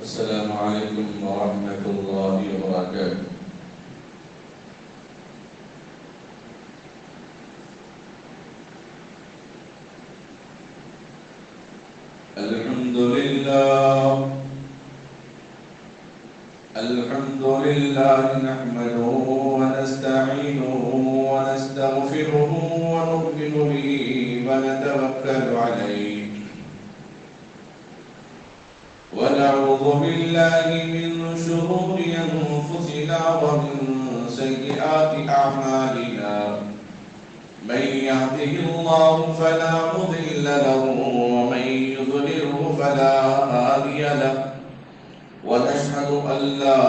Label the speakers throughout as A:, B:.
A: السلام عليكم ورحمة الله وبركاته. الحمد لله نحمده ونستعينه ونستغفره ونؤمن به ونتوكل عليه ونعوذ بالله من شرور أنفسنا ومن سيئات أعمالنا من يهده الله فلا مضل له ومن يضلله فلا هادي له ونشهد أن لا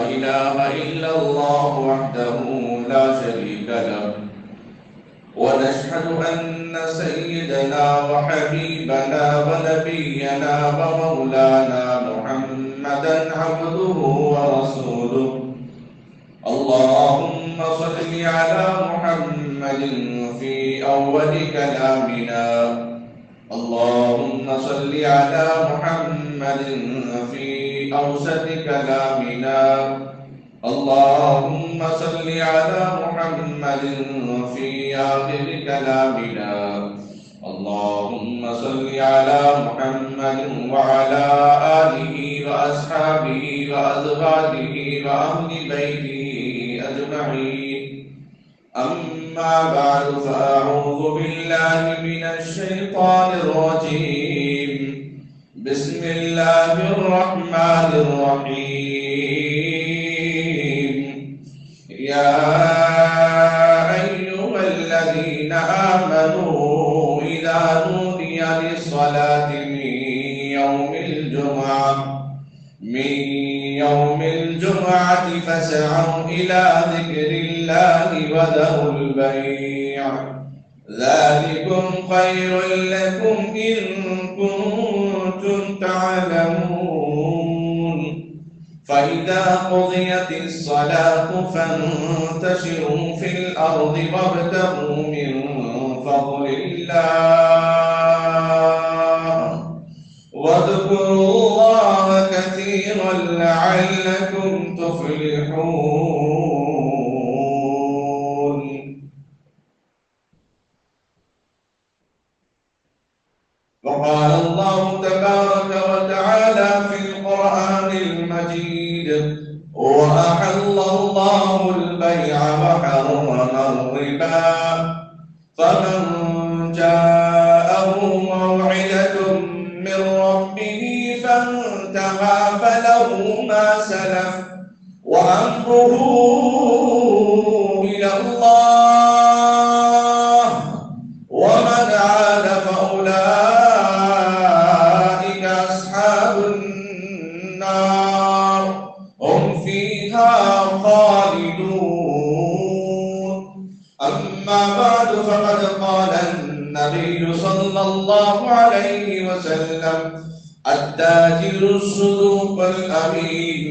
A: إله إلا الله وحده لا شريك له ونشهد أن سيدنا وحبيبنا ونبينا ومولانا محمدا عبده ورسوله اللهم صل على محمد في أول كلامنا اللهم صل على محمد في أوسط كلامنا اللهم صل على محمد في آخر كلامنا اللهم صل على محمد وعلى آله وأصحابه وأزواجه وأهل بيته أجمعين أما بعد فأعوذ بالله من الشيطان الرجيم بسم الله الرحمن الرحيم يا أيها الذين آمنوا إذا نودي للصلاة من يوم الجمعة فاسعوا إلى ذكر الله وذروا البيع ذلكم خير لكم إن كنتم تعلمون فإذا قضيت الصلاة فانتشروا في الأرض وابتغوا من فضل الله واذكروا الله كثيرا لعلكم تفلحون. وقال الله تبارك وتعالى في القرآن المجيد وأحل الله البيع وحرم الربا فمن جاءه موعظة من ربه فانتهى فله ما سلف وأمره إلى الله ومن عاد فأولئك أصحاب النار هم فيها خالدون. أما بعد فقد قال النبي صلى الله عليه وسلم التاجر الصدوق الأمين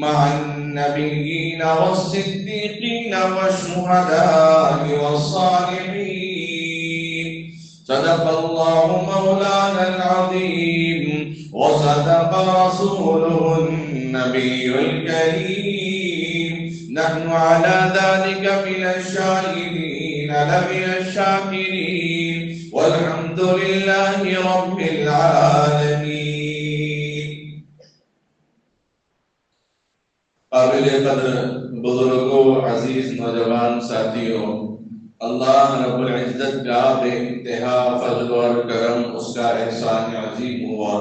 A: مع النبيين والصديقين والشهداء والصالحين. صدق الله مولانا العظيم وصدق رسوله النبي الكريم. نحن على ذلك من الشاهدين لمن الشاكرين والحمد لله رب العالمين. قابل قدر بزرگوں عزیز نوجوان ساتھیوں، اللہ رب العزت کا بے انتہا فضل اور کرم، اس کا احسان عظیم ہوا.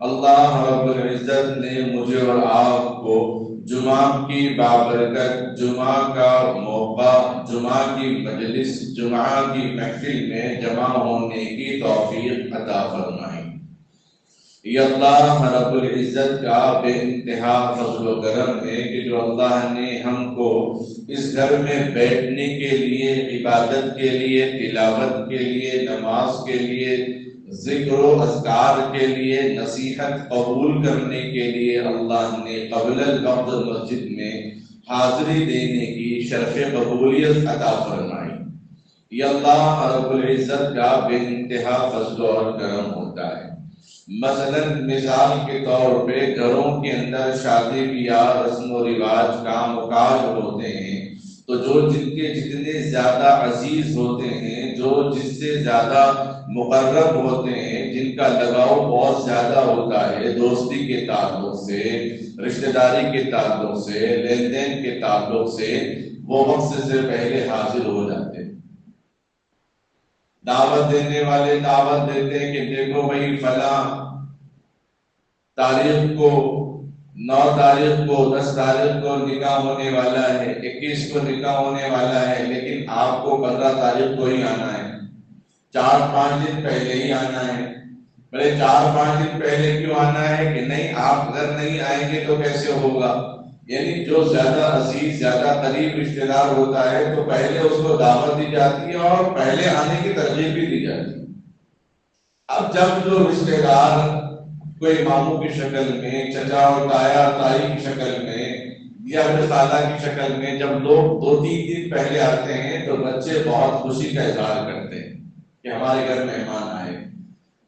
A: اللہ رب العزت نے مجھے اور آپ کو جمعہ کی بابرکت، جمعہ کا موقع، جمعہ کی مجلس، جمعہ کی محفل میں جمع ہونے کی توفیق عطا فرمائی. یہ اللہ رب العزت کا بے انتہا فضل و کرم ہے کہ جو اللہ نے ہم کو اس گھر میں بیٹھنے کے لیے، عبادت کے لیے، تلاوت کے لیے، نماز کے لیے، ذکر و اذکار کے لیے، نصیحت قبول کرنے کے لیے اللہ نے قبل الوقت مسجد میں حاضری دینے کی شرف قبولیت عطا فرمائی. یہ اللہ رب العزت کا بے انتہا فضل اور کرم ہوتا ہے. مثلاً مثال کے طور پہ گھروں کے اندر شادی بیاہ رسم و رواج کام و کاج ہوتے ہیں تو جو جن کے جتنے زیادہ عزیز ہوتے ہیں، جو جس سے زیادہ مقرب ہوتے ہیں، جن کا لگاؤ بہت زیادہ ہوتا ہے دوستی کے تعلق سے، رشتہ داری کے تعلق سے، لین دین کے تعلق سے، وہ وقت سے پہلے حاضر ہو جاتے ہیں۔ دعوت دینے والے دعوت دیتے ہیں کہ دیکھو بھائی فلاں تاریخ کو، 9 تاریخ کو، 10 تاریخ کو نکاح ہونے والا ہے، 21 کو نکاح ہونے والا ہے، لیکن آپ کو 15 تاریخ کو ہی آنا ہے، 4-5 دن پہلے ہی آنا ہے۔ بھلے 4-5 دن پہلے کیوں آنا ہے کہ نہیں آپ اگر نہیں آئیں گے تو کیسے ہوگا؟ یعنی جو زیادہ عزیز، زیادہ قریب رشتہ دار ہوتا ہے تو پہلے اس کو دعوت دی جاتی ہے اور پہلے آنے کی ترغیب بھی دی جاتی ہے۔ اب جب جو رشتہ دار کوئی ماموں کی شکل میں، چچا اور تایا تائی کی شکل میں، یا پھر خالہ کی شکل میں جب لوگ 2-3 دن پہلے آتے ہیں تو بچے بہت خوشی کا اظہار کرتے ہیں کہ ہمارے گھر مہمان آئے،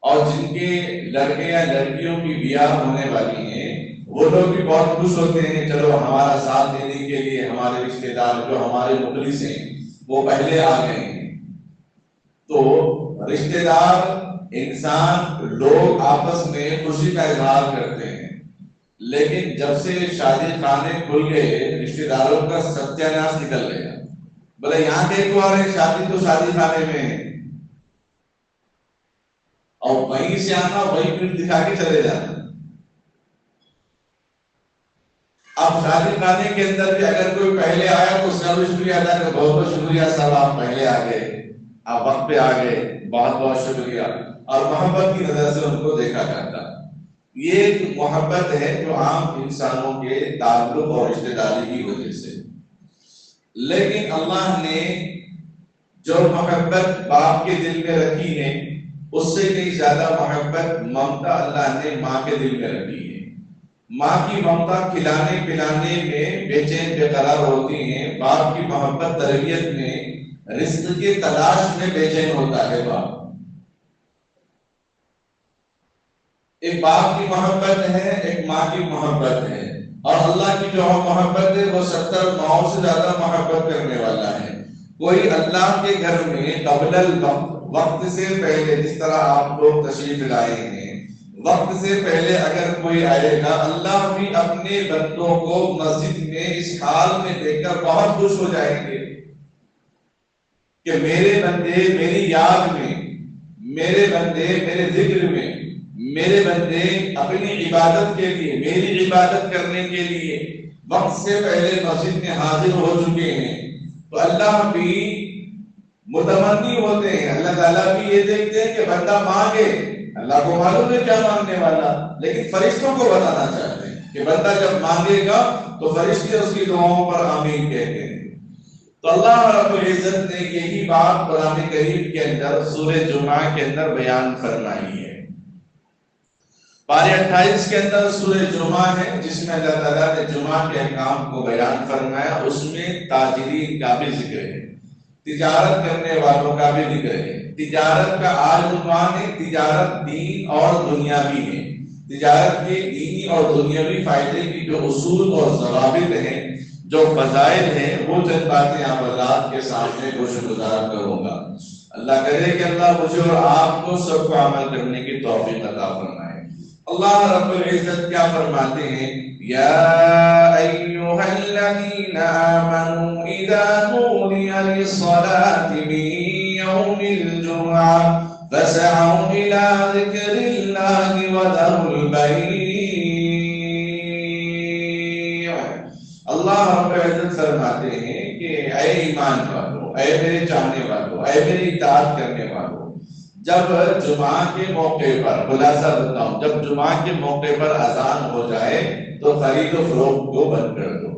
A: اور جن کے لڑکے یا لڑکیوں کی بیاہ ہونے والی ہیں وہ لوگ بھی بہت خوش ہوتے ہیں، چلو ہمارا ساتھ دینے کے لیے ہمارے رشتہ دار جو ہمارے مخلص ہیں وہ پہلے آ گئے ہیں۔ تو رشتہ دار، انسان، لوگ آپس میں خوشی کا اظہار کرتے ہیں، لیکن جب سے شادی خانے کھل گئے رشتہ داروں کا ستیہ ناش نکل گیا۔ بولے یہاں دیکھو آ رہے شادی تو شادی خانے میں ہے، اور وہیں سے آنا وہیں پھر دکھا کے چلے جانا۔ اب شادی خانے کے اندر بھی اگر کوئی پہلے آیا تو اس کا بھی شکریہ ادا کرے، بہت بہت شکریہ صاحب آپ پہلے آ گئے، آپ وقت پہ آ گئے، بہت بہت شکریہ، اور محبت کی نظر سے ان کو دیکھا جاتا۔ یہ ایک محبت ہے جو عام انسانوں کے تعلق اور رشتہ داری کی وجہ سے۔ لیکن اللہ نے جو محبت باپ کے دل میں رکھی ہے اس سے کئی زیادہ محبت، ممتا اللہ نے ماں کے دل میں رکھی ہے۔ ماں کی ممتا کھلانے پلانے میں بے چین بے قرار ہوتی ہیں، باپ کی محبت تربیت میں، رزق کی تلاش میں بے چین ہوتا ہے باپ۔ ایک باپ کی محبت ہے، ایک ماں کی محبت ہے، اور اللہ کی جو محبت ہے وہ 70 ماؤں سے زیادہ محبت کرنے والا ہے۔ کوئی اللہ کے گھر میں قبل الوقت، وقت سے پہلے، جس طرح آپ لوگ تشریف لائے ہیں، وقت سے پہلے اگر کوئی آئے گا، اللہ بھی اپنے بندوں کو مسجد میں اس حال میں دیکھ کر بہت خوش ہو جائیں گے کہ میرے بندے میری یاد میں، میرے بندے میرے ذکر میں، میرے بندے اپنی عبادت کے لیے، میری عبادت کرنے کے لیے وقت سے پہلے مسجد میں حاضر ہو چکے ہیں۔ تو اللہ بھی متمنی ہوتے ہیں، اللہ تعالیٰ بھی یہ دیکھتے ہیں کہ بندہ مانگے، اللہ کو معلوم ہے کیا مانگنے والا، لیکن فرشتوں کو بتانا چاہتے ہیں کہ بندہ جب مانگے گا تو فرشتے اس کی دعاؤں پر آمین کہتے ہیں۔ تو اللہ رب العزت نے یہی بات قرآن کریم کے اندر سورہ جمعہ کے اندر بیان فرمائی ہے۔ پارے 28 کے اندر سورہ جمعہ ہے جس میں اللہ تعالیٰ نے جمعہ کے احکام کو بیان فرمایا، اس میں تاجرین کا بھی ذکر ہے، تجارت کرنے والوں کا بھی ذکر ہے۔ تجارت کا آج عنوان ہے تجارت دین اور دنیاوی ہے۔ تجارت کے دینی اور دنیاوی فائدے کی جو اصول اور ضوابط ہیں، جو فضائل ہیں، وہ چند باتیں آپ حضرات کے سامنے گوشت گزار کروں گا۔ اللہ کرے کہ اللہ مجھے اور آپ کو سب کو عمل کرنے کی توفیق عطا فرمائے۔ اللہ رب العزت کیا فرماتے ہیں؟ یا ایھا الذین آمنوا اذا نودی للصلاة من یوم الجمعہ فاسعوا الی ذکر اللہ وذروا البیع۔ اللہ رب العزت فرماتے ہیں کہ اے ایمان والو، اے میرے چاہنے والو، اے میری اطاعت کرنے والو، جب جمعہ کے موقع پر، خلاصہ بتاؤں، جب جمعہ کے موقع پر اذان ہو جائے تو خرید و فروخت کو بند کر دو،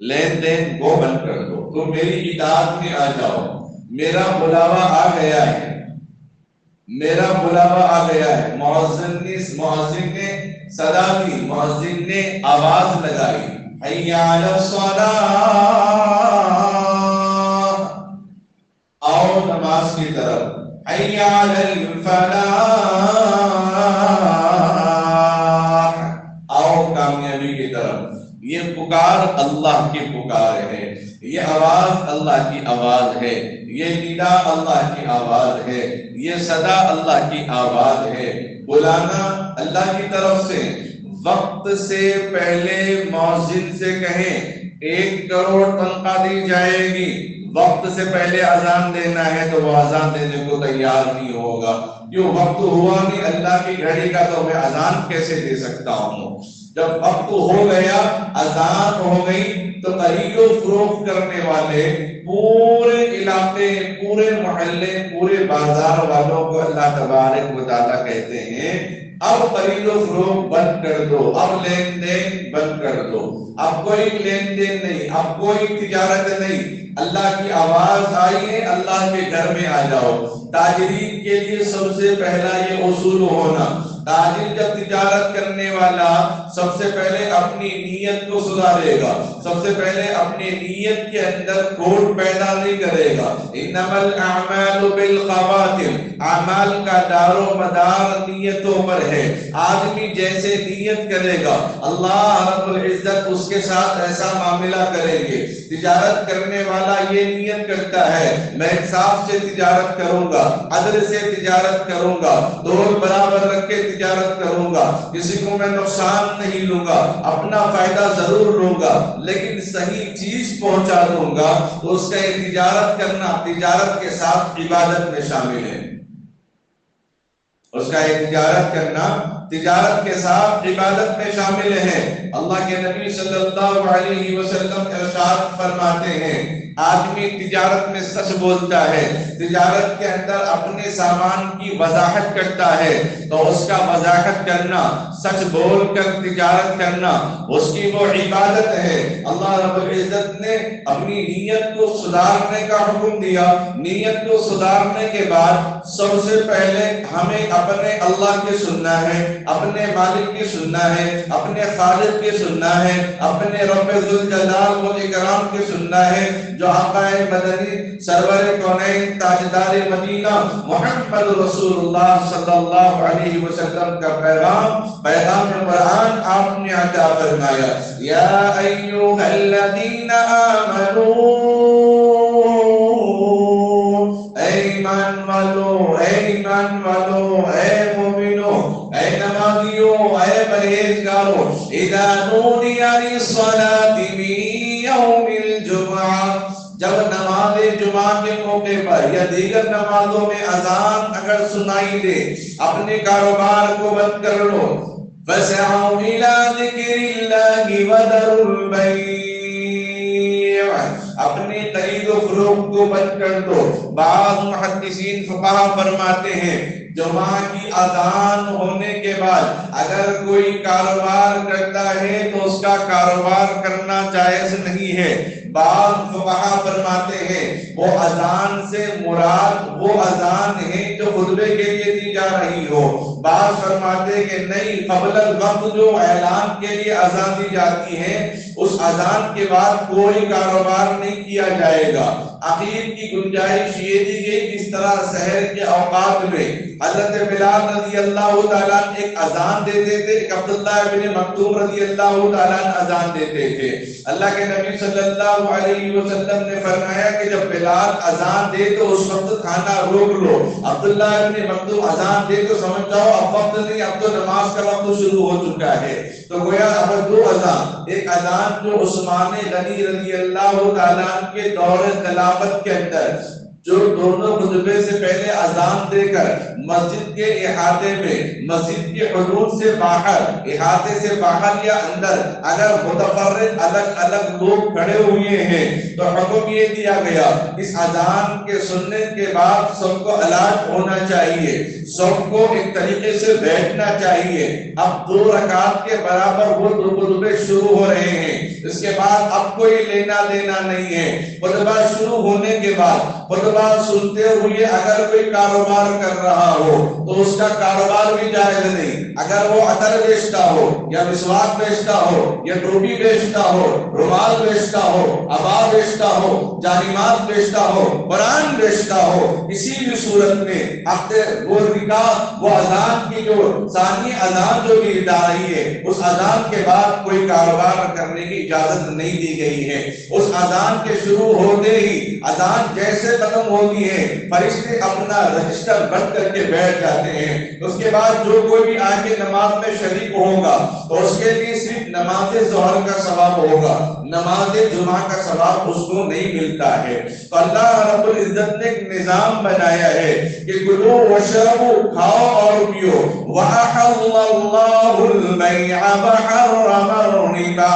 A: لین دین کو بند کر دو، تو میری اطاعت میں آ جاؤ۔ میرا بلاوا آ گیا ہے، میرا بلاوا آ گیا ہے۔ مؤذن نے صدا دی، مؤذن نے آواز لگائی، حی علی الصلاۃ، آؤ نماز کی طرف، حی علی الفلاح، اللہ کی آواز ہے۔ بلانا اللہ کی طرف سے، وقت سے پہلے مؤذن سے کہیں 1 کروڑ تنخواہ دی جائے گی، وقت سے پہلے اذان دینا ہے تو وہ اذان دینے کو تیار نہیں ہوگا، کیوں؟ وقت ہوا نہیں اللہ کی گھڑی کا، تو میں اذان کیسے دے سکتا ہوں؟ جب وقت ہو گیا، اذان ہو گئی، تو خرید و فروخت کرنے والے پورے علاقے، پورے محلے، پورے بازار والوں کو اللہ تبارک و تعالیٰ کہتے ہیں اب خرید و فروخت بند کر دو، اب لین دین بند کر دو، اب کوئی لین دین نہیں، اب کوئی تجارت نہیں۔ اللہ کی آواز آئی ہے، اللہ کے گھر میں آ جاؤ۔ تاجرین کے لیے سب سے پہلا یہ اصول ہونا، تاجر جب تجارت کرنے والا سب سے پہلے اپنی نیت کو سدھارے گا، سب سے پہلے اپنی نیت کے اندر کھوٹ پیدا نہیں کرے گا۔ انما الاعمال بالخواتم، اعمال کا دار و مدار نیتوں پر ہے۔ آدمی جیسے نیت کرے گا اللہ رب العزت اس کے ساتھ ایسا معاملہ کریں گے۔ تجارت کرنے والا یہ نیت کرتا ہے میں انصاف سے تجارت کروں گا، عدل سے تجارت کروں گا، دونوں برابر رکھ کے تجارت کروں گا، کسی کو میں نقصان نہیں لوں گا، اپنا فائدہ ضرور لوں گا لیکن صحیح چیز پہنچا دوں گا، تو اس کا یہ تجارت کرنا تجارت کے ساتھ عبادت میں شامل ہے۔ اس کا یہ تجارت کرنا تجارت کے ساتھ عبادت میں شامل ہے۔ اللہ کے نبی صلی اللہ علیہ وسلم ارشاد فرماتے ہیں آدمی تجارت میں سچ بولتا ہے، تجارت کے اندر اپنے سامان کی وضاحت کرتا ہے، تو اس کا وضاحت کرنا، سچ بول کر تجارت کرنا اس کی وہ عبادت ہے۔ اللہ رب العزت نے اپنی نیت کو سدھارنے کا حکم دیا۔ نیت کو سدھارنے کے بعد سب سے پہلے ہمیں اپنے اللہ کی سننا ہے، اپنے مالک کی سننا ہے، اپنے خالق کی سننا ہے، اپنے رب ذوالجلال والاکرام کی سننا ہے، جو آقا مدنی سرور کونین تاجدار مدینہ محمد رسول اللہ صلی اللہ علیہ وسلم کا پیغام قرآن آپ نے عطا فرمایا۔ یا ایھا الذین آمنوا، اے ایمان والو، اے ایمان والو، اے مومنو، اے نمازیو، اے پرہیزگارو، اذا نودی للصلاۃ من یوم الجمعہ، جب نماز جمعہ کے موقع پر یا دیگر نمازوں میں اذان اگر سنائی دے، اپنے کاروبار کو بند کر لو۔ فَسَعُوا إِلَىٰ ذِكْرِ اللَّهِ وَذَرُوا الْبَيْعَ، اپنے خرید و فروخت کو بند کر دو۔ بعض محدثین فقہا فرماتے ہیں جمعہ کی اذان ہونے کے بعد اگر کوئی کاروبار کرتا ہے تو اس کا کاروبار کرنا جائز نہیں ہے۔ بعض فقہا فرماتے ہیں وہ اذان سے مراد وہ اذان ہے جو خطبے کے لیے دی جا رہی ہو۔ بعض فرماتے ہیں کہ نہیں، قبل الوقت جو اعلان کے لیے اذان دی جاتی ہے اس اذان کے بعد کوئی کاروبار نہیں کیا جائے گا۔ اخیر کی گنجائش یہ دی گئی جس طرح سحر کے اوقات میں حضرت بلال رضی اللہ تعالیٰ ایک اذان دیتے تھے، ایک عبداللہ ابن مکتوم رضی اللہ تعالیٰ اذان دیتے تھے۔ اللہ کے نبی صلی اللہ علیہ وسلم نے فرمایا کہ جب بلال اذان دے تو اس وقت کھانا روک لو، عبداللہ ابن مکتوم اذان دے تو سمجھ جاؤ اب وقت نہیں، اب تو نماز کا وقت شروع ہو چکا ہے۔ تو گویا اب دو اذان، ایک اذان جو عثمان غنی رضی اللہ تعالیٰ کے دور خلافت کے اندر جو دونوں خطبے سے پہلے اذان دے کر مسجد کے احاطے میں، مسجد کے حدود سے باہر، احاطے سے باہر یا اندر اگر متفرق الگ الگ لوگ کھڑے ہوئے ہیں تو حکم یہ دیا گیا اس اذان کے سننے کے بعد سب کو الرٹ ہونا چاہیے، سب کو ایک طریقے سے بیٹھنا چاہیے۔ اب 2 رکعت کے برابر وہ 2 خطبے شروع ہو رہے ہیں، اس کے بعد اب کوئی لینا دینا نہیں ہے۔ خطبہ شروع ہونے کے بعد خطبہ سنتے ہوئے اگر کوئی کاروبار کر رہا ہو تو اس کا کاروبار بھی جائز نہیں۔ اگر وہ عطر بیچتا ہو یا مسواک بیچتا ہو یا ٹوپی بیچتا ہو، رومال بیچتا ہو، عبا بیچتا ہو، جانماز بیچتا ہو، قرآن بیچتا ہو، کسی بھی صورت میں وہ اذان کی جو ثانی اذان جو بھی ادا رہی ہے اس اذان کے بعد کوئی کاروبار کرنے کی اجازت نہیں دی گئی ہے۔ اس اذان کے شروع ہوتے ہی اذان جیسے ختم ہوتی ہیں فرشتے اپنا رجسٹر بند کر کے بیٹھ جاتے ہیں. اس کے بعد جو کوئی بھی آ کے نماز میں شریک ہوگا تو اس کے لیے صرف نماز ظہر کا ثواب ہوگا, نماز جمعہ کا ثواب اس کو نہیں ملتا ہے. تو اللہ رب العزت نے ایک نظام بنایا ہے کہ کلو وشربو, کھاؤ اور پیو, وَأَحَلَّ اللَّهُ الْبَيْعَ وَحَرَّمَ الرِّبَا,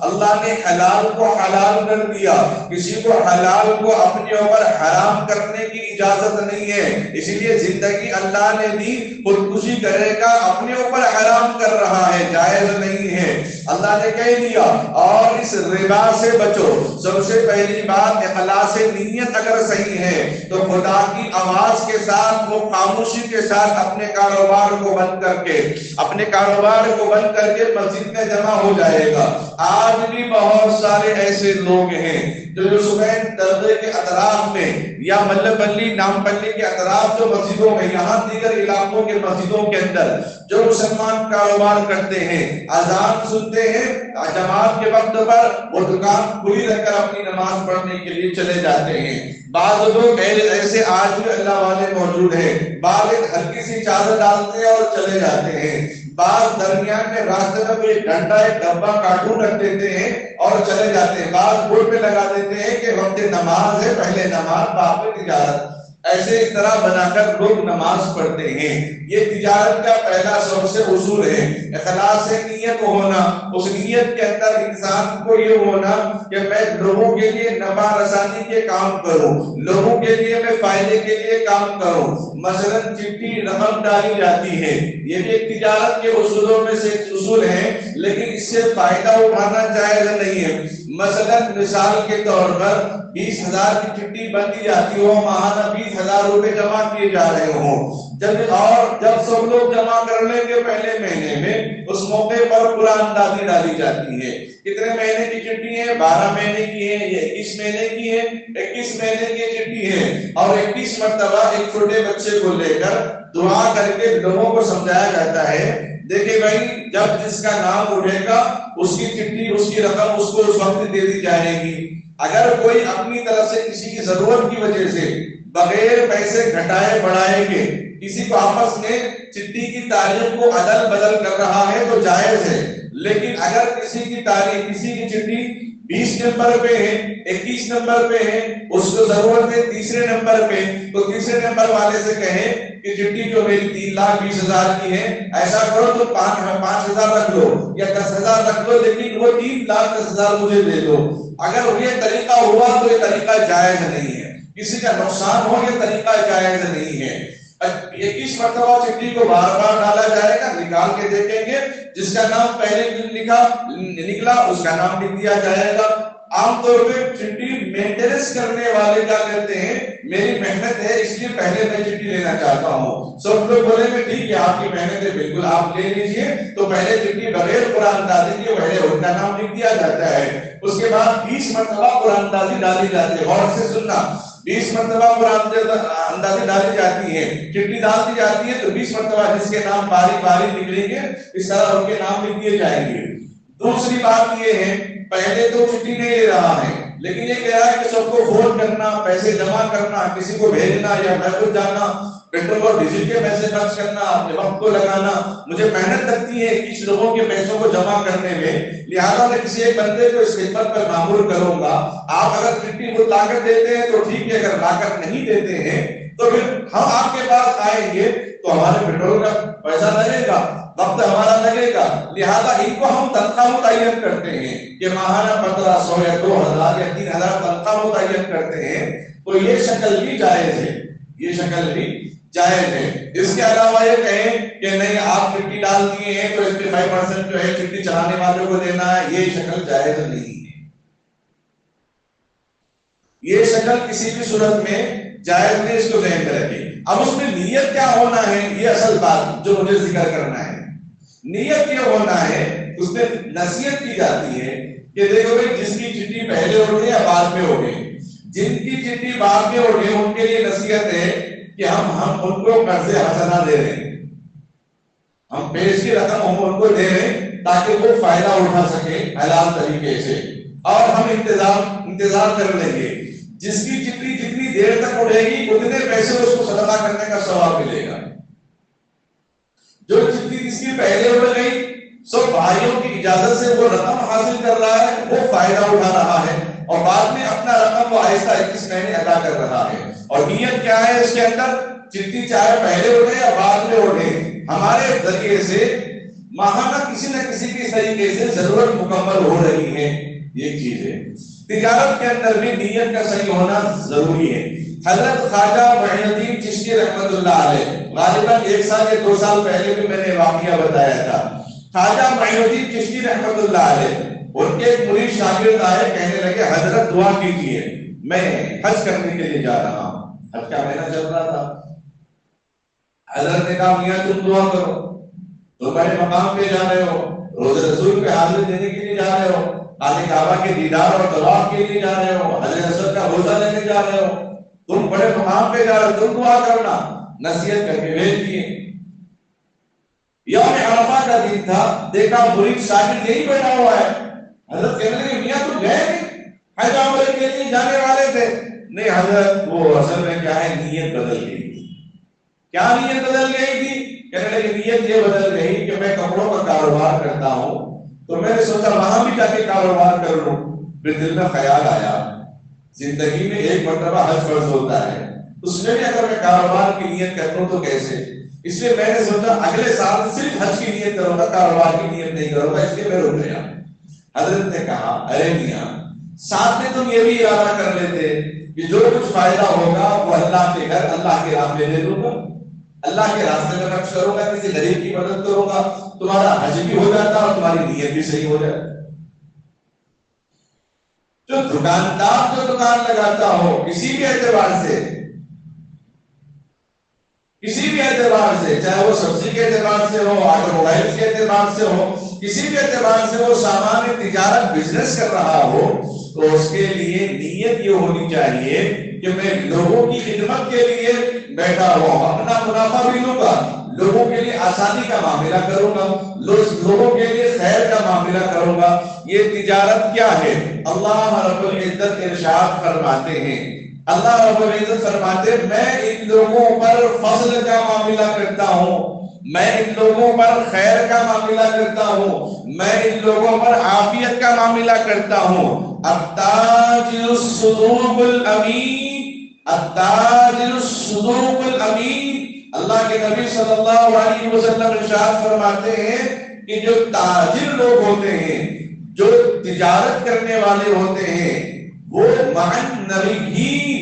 A: اللہ نے حلال کو حلال کر دیا, کسی کو حلال کو اپنے اوپر حرام کرنے کی اجازت نہیں ہے. اسی لیے زندگی اللہ نے دی, خودکشی کرے گا اپنے اوپر حرام کر رہا ہے, جائز نہیں ہے. اللہ نے کہہ دیا اور اس ربا سے بچو. سب سے پہلی بات اخلاص نیت اگر صحیح ہے تو خدا کی آواز کے ساتھ, وہ خاموشی کے ساتھ اپنے کاروبار کو بند کر کے, اپنے کاروبار کو بند کر کے مسجد میں جمع ہو جائے گا. آج بھی بہت سارے ایسے لوگ ہیں جو سبین درگاہ کے اطراف میں یا ملب پلی, نام پلی کے اطراف جو مسجدوں میں, یہاں دیگر علاقوں کے مسجدوں کے اندر جو مسلمان کاروبار کرتے ہیں, اذان سنتے ہیں, جماعت کے وقت پر وہ دکان کھلی رکھ کر اپنی نماز پڑھنے کے لیے چلے جاتے ہیں. بعض لوگ ایسے آج بھی اللہ والے موجود ہیں, بعض ہلکی سی چادر ڈالتے ہیں اور چلے جاتے ہیں. بعض درمیان میں راستے میں کوئی ڈنڈا, ایک ڈبہ کارٹون رکھ دیتے ہیں اور چلے جاتے ہیں. بعض بورڈ پہ لگا دیتے ہیں کہ وقت نماز ہے, پہلے نماز بعد میں تجارت. ایسے اس طرح بنا کر لوگ نماز پڑھتے ہیں. یہ تجارت کا پہلا سب سے اصول ہے اخلاص نیت ہونا. اس نیت کے اندر انسان کو یہ ہونا کہ میں لوگوں کے لیے نفع رسانی کے کام کروں, لوگوں کے لیے میں فائدے کے لیے کام کروں. مثلا چٹھی رقم ڈالی جاتی ہے, یہ بھی ایک تجارت کے اصولوں میں سے ایک اصول ہے, لیکن اس سے فائدہ اٹھانا جائز نہیں ہے. مثلا مثال کے طور پر 20,000 کی چٹھی بندی جاتی ہو, ماہانہ 20,000 روپے جمع کیے جا رہے ہوں. جب سب لوگ جمع کر لیں گے پہلے مہینے میں, اس موقع پر قرآن اندازی ڈالی جاتی ہے. کتنے مہینے کی چٹھی ہے؟ 12 مہینے کی ہے, یہ 21 مہینے کی ہے, 21 مہینے کی چٹھی ہے. اور 21 مرتبہ ایک چھوٹے بچے کو لے کر دعا کر کے لوگوں کو سمجھایا جاتا ہے, دیکھیں بھائی جب جس کا نام اٹھے گا اس کی چٹھی, اس کی رقم اس کو اس وقت دے دی جائے گی. اگر کوئی اپنی طرف سے کسی کی ضرورت کی وجہ سے بغیر پیسے گھٹائے بڑھائے کے کسی کو آپس میں چٹھی کی تاریخ کو عدل بدل کر رہا ہے تو جائز ہے. لیکن اگر کسی کی تاریخ, کسی کی چٹھی 20 نمبر پہ ہے, 21 نمبر پہ ہے, اس کو ضرورت ہے تیسرے نمبر پہ, تو تیسرے نمبر والے سے کہیں کہ چٹھی جو میری 3,20,000 کی ہے, ایسا کرو تو 5,000 رکھ لو یا 10,000 رکھ لو, لیکن وہ 3,10,000 مجھے دے دو. اگر یہ طریقہ ہوا تو یہ طریقہ جائز نہیں ہے. کسی کا نقصان ہو یہ طریقہ جائز نہیں ہے. 21 مرتبہ چٹھی کو بار بار ڈالا جائے گا, نکال کے دیکھیں گے, جس کا نام پہلے نکلا اس کا نام لکھ دیا جائے گا. عام طور پہ چٹھی مینٹیننس کرنے والے کیا کہتے ہیں, میری محنت ہے اس لیے پہلے میں چٹھی لینا چاہتا ہوں. سب لوگ بولیں گے ٹھیک ہے آپ کی محنت ہے, بالکل آپ لے لیجئے. تو پہلے چٹھی بغیر قرآن اندازی کے پہلے ان کا نام لکھ دیا جاتا ہے. اس کے بعد 20 مرتبہ قرآن اندازی ڈالی جاتی ہے. غور سے سننا, 20 مرتبہ قرآن اندازی ڈالی جاتی ہے, چٹھی ڈال دی جاتی ہے, تو 20 مرتبہ جس کے نام باری باری نکلیں گے اس طرح ان کے نام لکھ دیے جائیں گے. دوسری بات یہ ہے, پہلے تو چٹھی نہیں لے رہا ہے, لیکن یہ کہہ رہا ہے کہ سب کو فون کرنا, پیسے جمع کرنا, کسی کو بھیجنا یا میں خود جانا, پیٹرول اور ڈیزل کے پیسے خرچ کرنا, اپنے وقت کو لگانا, مجھے محنت لگتی ہے کچھ لوگوں کے پیسوں کو جمع کرنے میں, لہذا میں کسی ایک بندے کو اس خدمت پر معمور کروں گا. آپ اگر چٹھی کو لا کر دیتے ہیں تو ٹھیک ہے, اگر لا کر نہیں دیتے ہیں تو پھر ہم آپ کے پاس آئیں گے تو ہمارے پیٹرول کا پیسہ لگے گا, وقت ہمارا لگے گا. لہذا ان کو ہم تنخواہ متعین کرتے ہیں کہ ماہانہ 1,500 یا 2,000 یا 3,000 تنخواہ متعین کرتے ہیں. تو یہ شکل بھی جائز ہے, یہ شکل بھی جائز ہے. اس کے علاوہ یہ کہیں کہ نہیں آپ چٹھی ڈال دیے ہیں تو اس کے 5% جو ہے چٹھی چلانے والوں کو دینا ہے, یہ شکل جائز نہیں ہے. یہ شکل کسی بھی صورت میں جائز نہیں, اس کو ذہن میں رکھیں. اب اس میں نیت کیا ہونا ہے, یہ اصل بات جو مجھے ذکر کرنا ہے. نیت یہ ہونا ہے, اس میں نصیحت کی جاتی ہے کہ دیکھو بھائی جس کی چٹھی پہلے اٹھے یا بعد میں اٹھے, جن کی چٹھی بعد میں اٹھے ان کے لیے نصیحت ہے کہ ہم ان کو قرض حسنہ دے رہے ہیں, ہم پیش کی رقم ہم ان کو دے رہے ہیں تاکہ وہ فائدہ اٹھا سکے حلال طریقے سے, اور ہم انتظار کر لیں گے. جس کی جتنی دیر تک اڑے گی اتنے پیسے اس کو صدقہ کرنے کا ثواب ملے گا. جو جس کی پہلے اڑ گئی سب بھائیوں کی اجازت سے وہ رقم حاصل کر رہا ہے، وہ فائدہ اٹھا رہا ہے، اور بعد میں اپنا رقم وہ آہستہ 21 مہینے ادا کر رہا ہے. اور نیت کیا ہے اس کے اندر؟ جتنی چاہے پہلے اڑے یا بعد میں اڑے، ہمارے ذریعے سے ماہانہ کسی نہ کسی کے طریقے سے ضرورت مکمل ہو رہی ہے. یہ چیز ہے. تجارت کے اندر بھی نیت کا صحیح ہونا ضروری ہے. حضرت خواجہ معین الدین چشتی رحمت اللہ علیہ، غالباً 1 سال یا 2 سال پہلے بھی میں نے واقعہ بتایا تھا. خواجہ معین الدین چشتی رحمت اللہ علیہ، ان کے ایک مرید شاگرد آئے، کہنے لگے حضرت دعا کیجیے، میں حج کرنے کے لیے جا رہا ہوں. حج کا مہینہ چل رہا تھا. حضرت نے کہا میاں تم دعا کرو، تم بڑے مقام پہ جا رہے ہو، روزہ رسول پہ حاضری دینے کے لیے جا رہے ہو، خانہ کعبہ کے دیدار اور طواف کے لیے جا رہے ہو، حضرت اسود کا روزہ لینے جا رہے ہو، تم بڑے مقام پہ جا رہے ہو، تم دعا کرنا. نصیحت کر کے بھیج دیے. یوم عرفہ کا دن تھا، دیکھا مرید شاگرد یہی بیٹھا ہوا ہے. حضرت کہنے لگے میاں تم گئے نہیں؟ حج عمرے کے لیے جانے والے تھے. نہیں حضرت وہ اصل میں کیا ہے نیت بدل گئی. کیا نیت بدل گئی تھی؟ کہنے لگے نیت یہ بدل گئی کہ میں کپڑوں کا کاروبار کرتا ہوں، تو میں نے سوچا وہاں بھی جا کے کاروبار کر لوں. پھر دل میں خیال آیا زندگی میں ایک مرتبہ حج فرض ہوتا ہے، اس میں بھی اگر میں کاروبار کی نیت کر لوں تو کیسے؟ اس لیے میں نے سوچا اگلے سال صرف حج کی نیت کروں گا، کاروبار کی نیت نہیں کروں گا. اس لیے میں رک گیا. حضرت نے کہا ارے میاں ساتھ میں تم یہ بھی ارادہ کر لیتے کہ جو کچھ فائدہ ہوگا وہ اللہ کے گھر اللہ کے راہ میں دے دوں گا، اللہ کے راستے میں خرچ کروں گا، کسی غریب کی مدد کروں گا، تمہارا حج بھی ہو جاتا اور تمہاری نیت بھی صحیح ہو جاتی. جو دکاندار جو دکان لگاتا ہو کسی بھی اعتبار سے چاہے وہ سبزی کے اعتبار سے ہو، آٹو موبائل کے اعتبار سے ہو، کسی بھی اعتبار سے وہ سامان تجارت بزنس کر رہا ہو، تو اس کے لیے نیت یہ ہونی چاہیے کہ میں لوگوں کی خدمت کے لیے بیٹھا ہوا ہوں، اپنا منافع بھی لوں گا، لوگوں کے لیے آسانی کا معاملہ کروں گا، لوگوں کے لیے خیر کا معاملہ کروں گا. یہ تجارت کیا ہے؟ اللہ رب العزت ارشاد فرماتے ہیں، اللہ رب العزت فرماتے ہیں میں ان لوگوں پر فضل کا معاملہ کرتا ہوں، میں ان لوگوں پر خیر کا معاملہ کرتا ہوں، میں ان لوگوں پر عافیت کا معاملہ کرتا ہوں. التاجر الصدوق الامین، التاجر الصدوق الامین. اللہ کے نبی صلی اللہ علیہ وسلم ارشاد فرماتے ہیں کہ جو تاجر لوگ ہوتے ہیں، جو تجارت کرنے والے ہوتے ہیں، وہ معنی نبی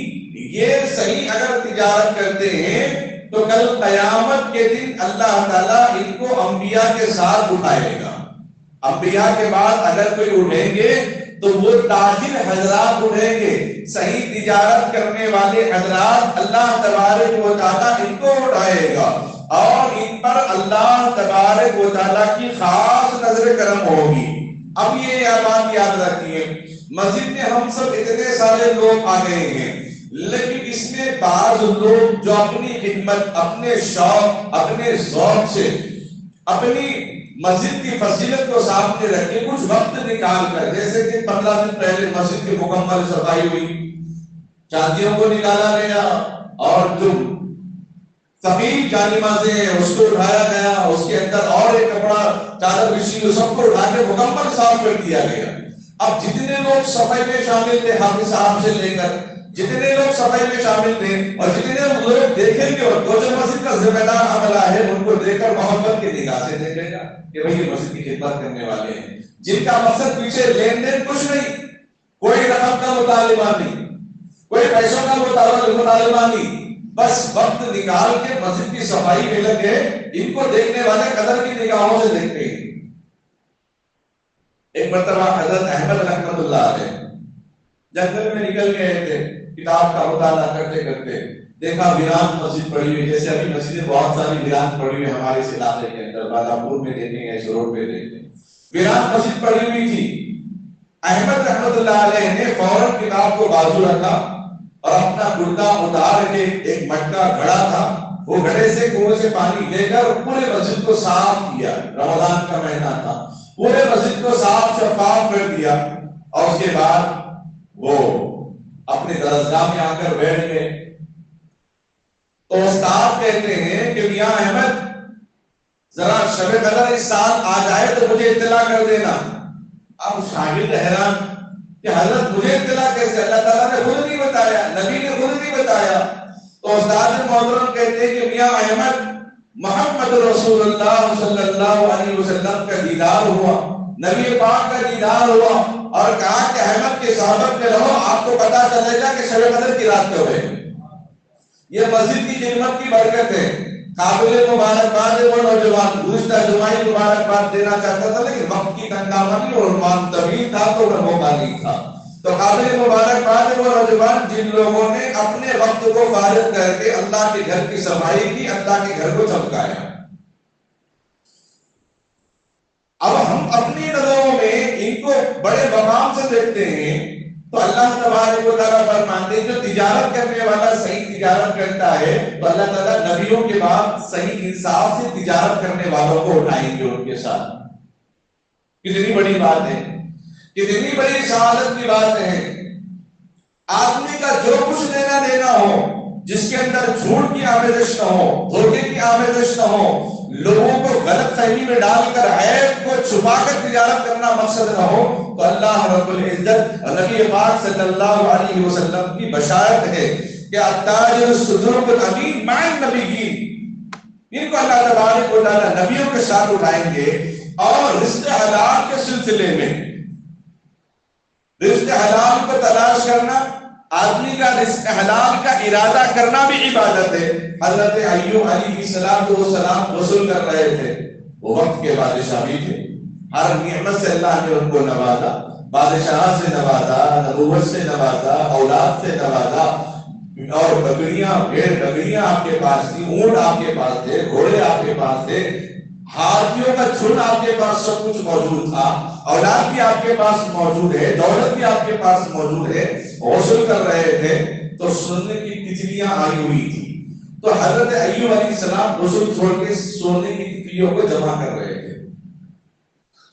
A: یہ صحیح اگر تجارت کرتے ہیں تو کل قیامت کے دن اللہ تعالیٰ ان کو انبیاء کے ساتھ اٹھائے گا. انبیاء کے بعد اگر کوئی اٹھیں گے تو وہ تاجر حضرات اٹھیں گے، صحیح تجارت کرنے والے حضرات اللہ تبارک و تعالیٰ ان کو اٹھائے گا اور ان پر اللہ تبارک و تعالیٰ کی خاص نظر کرم ہوگی. اب یہ بات یاد رکھیے، مسجد میں ہم سب اتنے سارے لوگ آ گئے ہیں، لیکن اس میں بعض لوگ جو اپنی خدمت، اپنے شوق، اپنے ذوق سے اپنی مسجد کی فضیلت کو سامنے رکھ کے کچھ وقت نکال کر، جیسے کہ 15 دن پہلے مسجد کی مکمل صفائی ہوئی، چادروں کو نکالا گیا اور جو سفید جانمازیں ہیں اس کو اٹھایا گیا، اس کے اندر اور ایک کپڑا چادر بچھی سب کو اٹھا کے مکمل صاف کر دیا گیا. اب جتنے لوگ صفائی میں شامل تھے حافظ صاحب سے لے کر، جتنے لوگ صفائی میں شامل تھے اور جتنے لوگ دیکھیں گے اور جو مسجد کا ذمہ دار عملہ ہے ان کو دیکھ کر محبت کی نگاہ سے دیکھے گا کہ بھئی یہ مسجد کی خدمت کرنے والے ہیں، جن کا مقصد پیچھے لین دین کچھ نہیں، کوئی رقم کا مطالبہ نہیں، کوئی پیسوں کا مطالبہ نہیں، بس وقت نکال کے مسجد کی صفائی میں لگے. ان کو دیکھنے والے قدر کی نگاہوں سے دیکھتے ہیں. ایک مرتبہ حضرت احمد رحمت اللہ علیہ جنگل میں نکل گئے تھے، کتاب کا مطالعہ کرتے کرتے دیکھا ویران مسجد پڑی ہوئی، جیسے ابھی مسجدیں بہت ساری ویران پڑی ہوئی ہمارے اس علاقے کے اندر، بادامپور میں دیکھیں اس روڈ پہ دیکھیں ویران مسجد پڑی ہوئی تھی. احمد رحمت اللہ علیہ نے فوراً کتاب کو بازو رکھا اور اپنا کرتا اتار کے ایک مٹکا گھڑا تھا، وہ گھڑے سے کنویں سے پانی لے کر پورے مسجد کو صاف کیا. رمضان کا مہینہ تھا، پورے مسجد کو صاف شفاف کر دیا اور اس کے بعد وہ اپنے درسگاہ میں آ کر بیٹھ گئے تو استاد کہتے ہیں کہ میاں احمد ذرا شب قدر اس سال آ جائے تو مجھے اطلاع کر دینا. اب شاگرد حیران کہ حضرت مجھے اطلاع کیسے؟ اللہ تعالیٰ نے خود نہیں بتایا، نبی نے خود نہیں بتایا. تو استاد محترم کہتے ہیں کہ میاں احمد محمد رسول اللہ صلی اللہ علیہ وسلم کا دیدار ہوا، نبی پاک کا دیدار ہوا اور کہا کہ احمد کے صحبت میں رہو، آپ کو پتا چلے گا کہ شب قدر کی رات کب ہے. یہ مسجد کی خدمت کی برکت ہے. قابل مبارکباد وہ نوجوان گزشتہ جمعہ مبارکباد دینا چاہتا تھا لیکن وقت کی تنگامانی اور مان طویل تھا تو وہ موقع نہیں تھا. تو قابل مبارکباد وہ نوجوان جن لوگوں نے اپنے وقت کو فارغ کر کے اللہ کے گھر کی صفائی کی، اللہ کے گھر کو چمکایا. اب ہم اپنی نظروں میں ان کو بڑے مقام سے دیکھتے ہیں تو اللہ تبارک و تعالیٰ فرماتے ہیں جو تجارت کرنے والا صحیح تجارت کرتا ہے تو اللہ تعالیٰ نبیوں کے بعد صحیح انصاف سے تجارت کرنے والوں کو اٹھائیں گے ان کے ساتھ. کتنی بڑی بات ہے، کتنی بڑی سعادت کی بات ہے. آدمی کا جو کچھ لینا دینا ہو، جس کے اندر جھوٹ کی آمیزش نہ ہو، دھوکے کی آمیزش نہ ہو، لوگوں کو غلط فہمی میں ڈال کر عیب کو چھپا کر تجارت کرنا مقصد نہ ہو، تو اللہ رب العزت نبی پاک صلی اللہ علیہ وسلم کی بشارت ہے کہ التاجر الصدوق الامین مع النبیین، ان کو اللہ تبارک و تعالیٰ نبیوں کے ساتھ اٹھائیں گے. اور رزق حلال کے سلسلے میں رزق حلال کو تلاش کرنا، آدمی کا رزق حلال کا ارادہ کرنا بھی عبادت ہے. حضرت ایوب علیہ السلام غسل کر رہے تھے، وہ وقت کے بادشاہ بھی تھے، ہر نعمت سے اللہ نے ان کو نوازا، بادشاہ سے نوازا، نبوت سے نوازا، اولاد سے نوازا، اور بکریاں بھیڑ بکریاں آپ کے پاس تھی، اونٹ آپ کے پاس تھے، گھوڑے آپ کے پاس تھے، ہاتھیوں کا جھنڈ آپ کے پاس سب کچھ موجود تھا، اولاد بھی آپ کے پاس موجود ہے، دولت بھی آپ کے پاس موجود ہے. غسل کر رہے تھے تو سونے کی تتلیاں آئی ہوئی تھی. تو حضرت ایوب علیہ السلام غسل چھوڑ کے سونے کی تتلیوں کو جمع کر رہے تھے،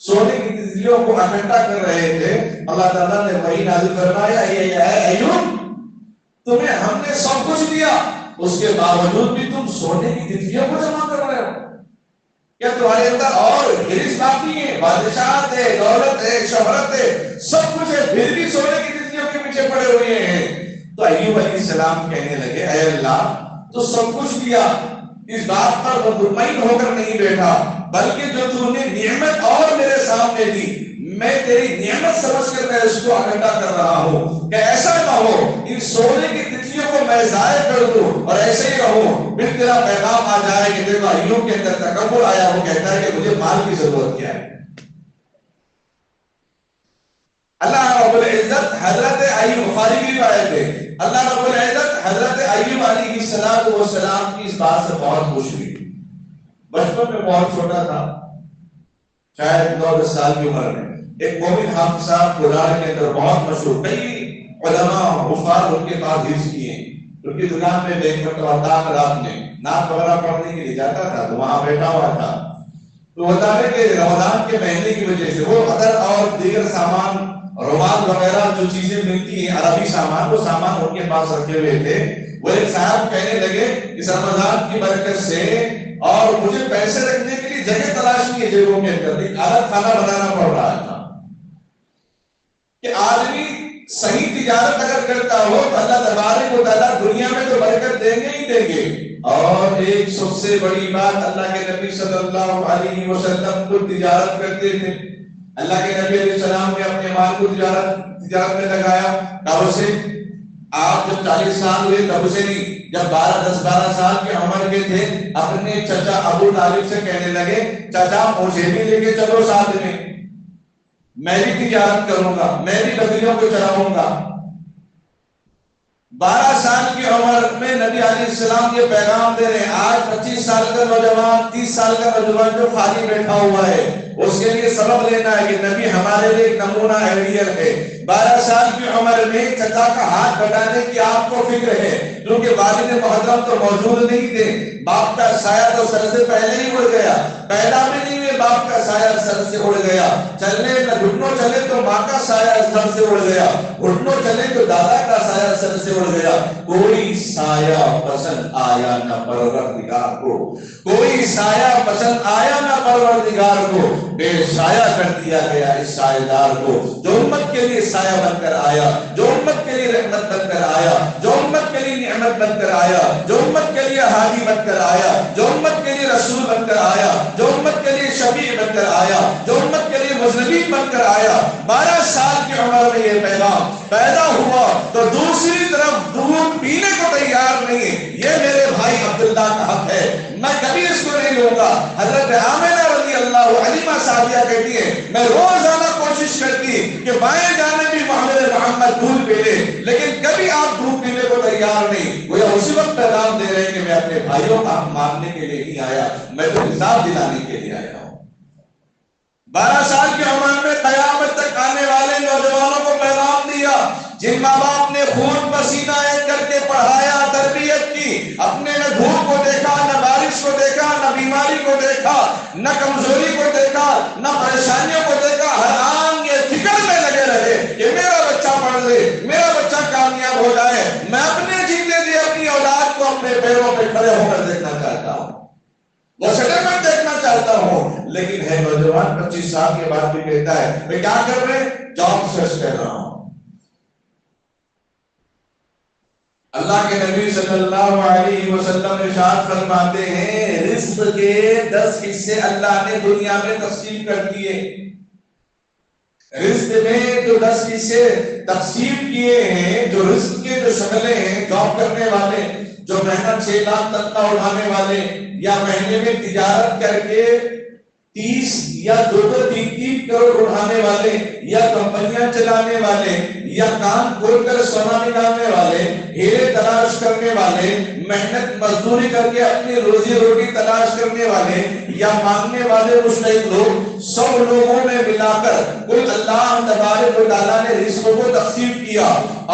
A: سونے کی تتلیوں کو اکٹھا کر رہے تھے. اللہ تعالیٰ نے وحی نازل فرمایا اے ایوب تمہیں ہم نے سب کچھ دیا، اس کے باوجود بھی تم سونے کی تتلیوں کو جمع کر رہے ہو. کیا تمہارے اندر اور گرس باقی ہے؟ بادشاہت ہے، دولت ہے، شہرت ہے، سب کچھ ہے، پھر بھی سونے کی تتلیوں کے پیچھے پڑے ہوئے ہیں. تو ایوب علیہ السلام کہنے لگے اے اللہ تو سب کچھ دیا، اس بات پر وہ مطمئن ہو کر نہیں بیٹھا، بلکہ جو تو نے نعمت اور میرے سامنے دی، میں تیری نعمت سمجھ کر میں اس کو اکٹھا کر رہا ہوں کہ ایسا نہ ہو ان سونے کی تتلیوں کو میں ضائع کر دوں اور ایسے ہی رہوں، پھر تیرا پیغام آ جائے کہ دیکھو ایوب کے اندر تکبر آیا، وہ کہتا ہے کہ مجھے مال کی ضرورت کیا ہے. اللہ رب العزت حضرت ایوب، بخاری کی روایت ہے، اللہ رب العزت حضرت ایوب علیہ السلام کی اس بات سے بہت خوش ہوئی. بچپن میں بہت چھوٹا تھا، شاید 9-10 سال کی عمر میں، ایک مومن حافظ صاحب قرآن کے اندر بہت مشہور، کئی علماء حفاظ ان کے پاس حفظ کیے، ان کی دکان میں دیکھ کر تو رات میں نعت وغیرہ پڑھنے کے لیے جاتا تھا تو وہاں بیٹھا ہوا تھا. تو بتا رہے کہ رمضان کے مہینے کی وجہ سے وہ عطر اور دیگر سامان، رومال وغیرہ جو چیزیں ملتی ہیں عربی سامان، وہ سامان ان کے پاس رکھے ہوئے تھے. وہ ایک صاحب کہنے لگے اس رمضان کی برکت سے اور مجھے پیسے رکھنے کے لیے جگہ تلاشنی ہے جیبوں کے اندر، ایک الگ کھانا بنانا پڑ رہا تھا. کہ آدمی صحیح تجارت اگر کرتا ہو تو اللہ تبارک و تعالیٰ دنیا میں تو برکت دیں گے ہی دیں گے. اور ایک سب سے بڑی بات، اللہ کے نبی صلی اللہ علیہ وسلم کو تجارت کرتے تھے. اللہ کے نبی علیہ السلام نے اپنے مال کو تجارت میں لگایا. کب سے؟ آپ جب 40 سال ہوئے تب سے نہیں، جب 10-12 سال کی عمر کے تھے اپنے چچا ابو طالب سے کہنے لگے چچا مجھے بھی لے کے چلو ساتھ میں بھی تجارت کروں گا، میں بھی بکریوں کو چلاؤں گا. 12 سال کی عمر میں نبی علیہ السلام یہ پیغام دے رہے ہیں. آج 25 سال کا نوجوان، 30 سال کا نوجوان جو خالی بیٹھا ہوا ہے اس کے لیے سبب لینا ہے کہ نبی ہمارے لیے ایک نمونہ ایڈیل ہے. 12 سال کی عمر میں چچا کا ہاتھ بٹانے کی آپ کو فکر ہے، کیونکہ والد محترم تو موجود نہیں تھے، باپ کا سایہ تو سر سے پہلے ہی اڑ گیا، پیدا بھی نہیں ہوئے باپ کا سایہ سر سے اڑ گیا، چلنے نہ گھٹنوں چلے تو ماں کا سایہ سر سے اڑ گیا، گھٹنوں چلے تو دادا کا سایہ سر سے اڑ گیا، کوئی سایہ پسند آیا نہ پروردگار کو، کوئی سایہ پسند آیا نہ پروردگار کو، بے سایہ کر دیا گیا اس سایہ دار کو، جو امت کے لیے سایہ بن کر آیا، جو امت کے لیے رحمت بن کر آیا، جو امت کے لیے نعمت بن کر آیا، جو امت کے لیے ہادی بن کر آیا، جو امت کے لیے رسول بن کر آیا، جو امت کے لیے شفیع بن کر آیا، جو امت کے لیے مذنبین بن کر آیا۔ 12 سال کی عمر میں یہ پیغام پیدا ہوا تو دوسری طرف دودھ پینے کو تیار نہیں ہے، یہ میرے بھائی عبداللہ کا حق ہے، میں کبھی اس کو نہیں لوں گا۔ حضرت آمنہ رضی اللہ عنہا صاحبہ کہتی ہے میں روزانہ کوشش کرتی کہ بائیں جانب بھی محمد دودھ پی لے، لیکن کبھی آپ دودھ پینے کو تیار نہیں۔ وہ اسی وقت پیغام دے رہے ہیں کہ میں اپنے بھائیوں کا ماننے کے لیے نہیں آیا، میں تو حساب دلانے کے لیے آیا ہوں۔ 12 سال کی عمر میں قیامت تک آنے والے نوجوانوں کو پیغام دیا، جن ماں باپ نے خون پسینہ ایک کر کے پڑھایا، تربیت کی، اپنے نہ دھوپ کو دیکھا، نہ بارش کو دیکھا، نہ بیماری کو دیکھا، نہ کمزوری کو دیکھا، نہ پریشانیوں کو دیکھا، ہر آن یہ فکر میں لگے رہے کہ میرا بچہ پڑھ لے، میرا بچہ کامیاب ہو جائے، میں اپنے جیتے جی اپنی اولاد کو اپنے پیروں پہ کھڑے ہو کر دیکھنا چاہتا ہوں، وہ سٹلمنٹ دیکھنا چاہتا ہوں۔ لیکن ہے نوجوان 25 سال کے بعد بھی کہتا ہے میں کیا کر رہے ہیں، جاب سرچ کر رہا ہوں۔ اللہ کے نبی صلی اللہ علیہ وسلم ارشاد فرماتے ہیں رزق کے 10 حصے اللہ نے دنیا میں تقسیم کر دیے، رزق میں جو 10 حصے تقسیم کیے ہیں، جو رزق کے جو شکلیں ہیں، جاب کرنے والے، جو محنت 6 لاکھ تنخواہ اٹھانے والے، یا مہینے میں تجارت کر کے 30 یا 2-3 کروڑ اٹھانے والے، یا کمپنیاں چلانے والے، یا کام کھول کر سونا نکالنے والے، ہیرے تلاش کرنے والے، محنت مزدوری کر کے اپنی روزی روٹی تلاش کرنے والے، یا مانگنے والے مشترک لوگ، سب لوگوں میں ملا کر کل اللہ تبارک و تعالیٰ نے رزقوں کو تقسیم کیا،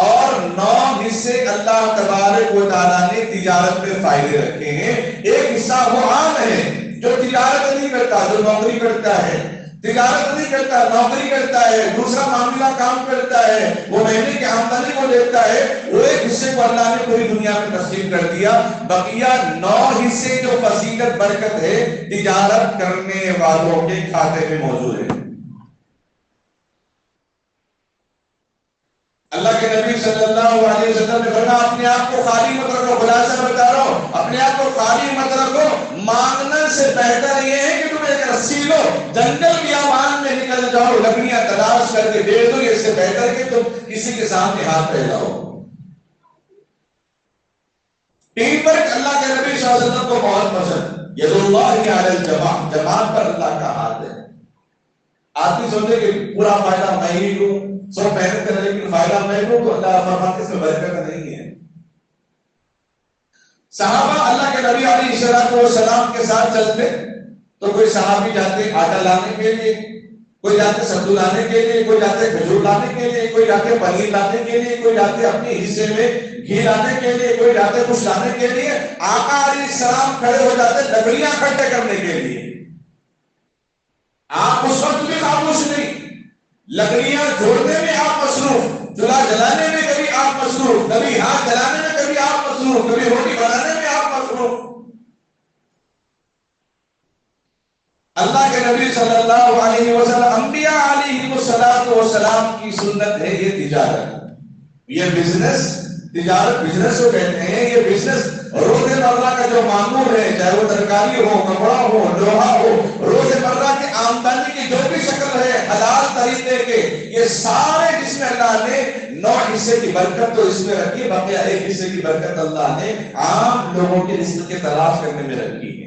A: اور 9 حصے اللہ تبارک و تعالیٰ نے تجارت میں فائدے رکھے ہیں۔ ایک حصہ وہ عام ہے جو تجارت نہیں کرتا، جو نوکری کرتا ہے، تجارت نہیں کرتا، نوکری کرتا ہے، دوسرا معاملہ کام کرتا ہے، وہ مہینے کی آمدنی کو دیکھتا ہے، وہ ایک حصے کو اللہ نے پوری دنیا میں تقسیم کر دیا، بقیہ 9 حصے جو فضیلت برکت ہے تجارت کرنے والوں کے کھاتے میں موجود ہے۔ اللہ کے نبی صلی اللہ علیہ وسلم نے فرمایا اپنے آپ کو خالی مت رکھو، خلاصہ بتا رہا ہوں، اپنے آپ کو خالی مت رکھو، مانگنے سے بہتر یہ ہے کہ تم ایک رسی لو، جنگل بیابان میں نکل جاؤ، لکڑیاں تلاش کر کے دے دو، اس سے بہتر کہ تم کسی کے سامنے ہاتھ پھیلاؤ۔ ٹیم ورک اللہ کے نبی صلی اللہ علیہ وسلم کو بہت پسند، ید اللہ علی الجماع، جماعت پر اللہ کا ہاتھ ہے۔ آدمی سوچے کہ پورا فائدہ میں ہی لوں، سب محنت کریں لیکن فائدہ میں لوں، تو اللہ فرماتے اس میں برکت نہیں ہے۔ صحابہ اللہ کے نبی علیہ السلام کے ساتھ چلتے تو کوئی صحابی جاتے آٹا لانے کے لیے، کوئی جاتے ستو لانے کے لیے، کوئی جاتے کھجور لانے کے لیے، کوئی جاتے پنیر لانے کے لیے، کوئی جاتے اپنے حصے میں گھی لانے کے لیے، کوئی جاتے کچھ لانے کے لیے۔ آقا علیہ السلام کھڑے ہو جاتے لکڑیاں اکٹھے کرنے کے لیے۔ آپ اس وقت بھی خاموش نہیں، لکڑیاں جوڑنے میں آپ مصروف، چولہا جلانے میں کبھی آپ مصروف، کبھی ہاتھ جلانے میں کبھی آپ مصروف، کبھی روٹی بنانے میں آپ مصروف۔ اللہ کے نبی صلی اللہ علیہ وسلم، انبیاء علیہ السلام کی سنت ہے یہ تجارت، یہ بزنس، تجارت بزنس کو کہتے ہیں۔ یہ بزنس روز مرہ کا جو معمول ہے، چاہے وہ ترکاری ہو، کپڑا ہو، لوہا ہو، روز مرہ کی آمدنی کی جو بھی شکل ہے حلال طریقے کے، یہ سارے جس میں اللہ نے 9 حصے کی برکت تو اس میں رکھی، بقیہ 1 حصے کی برکت اللہ نے عام لوگوں کے رزق کے تلاش کرنے میں رکھی ہے۔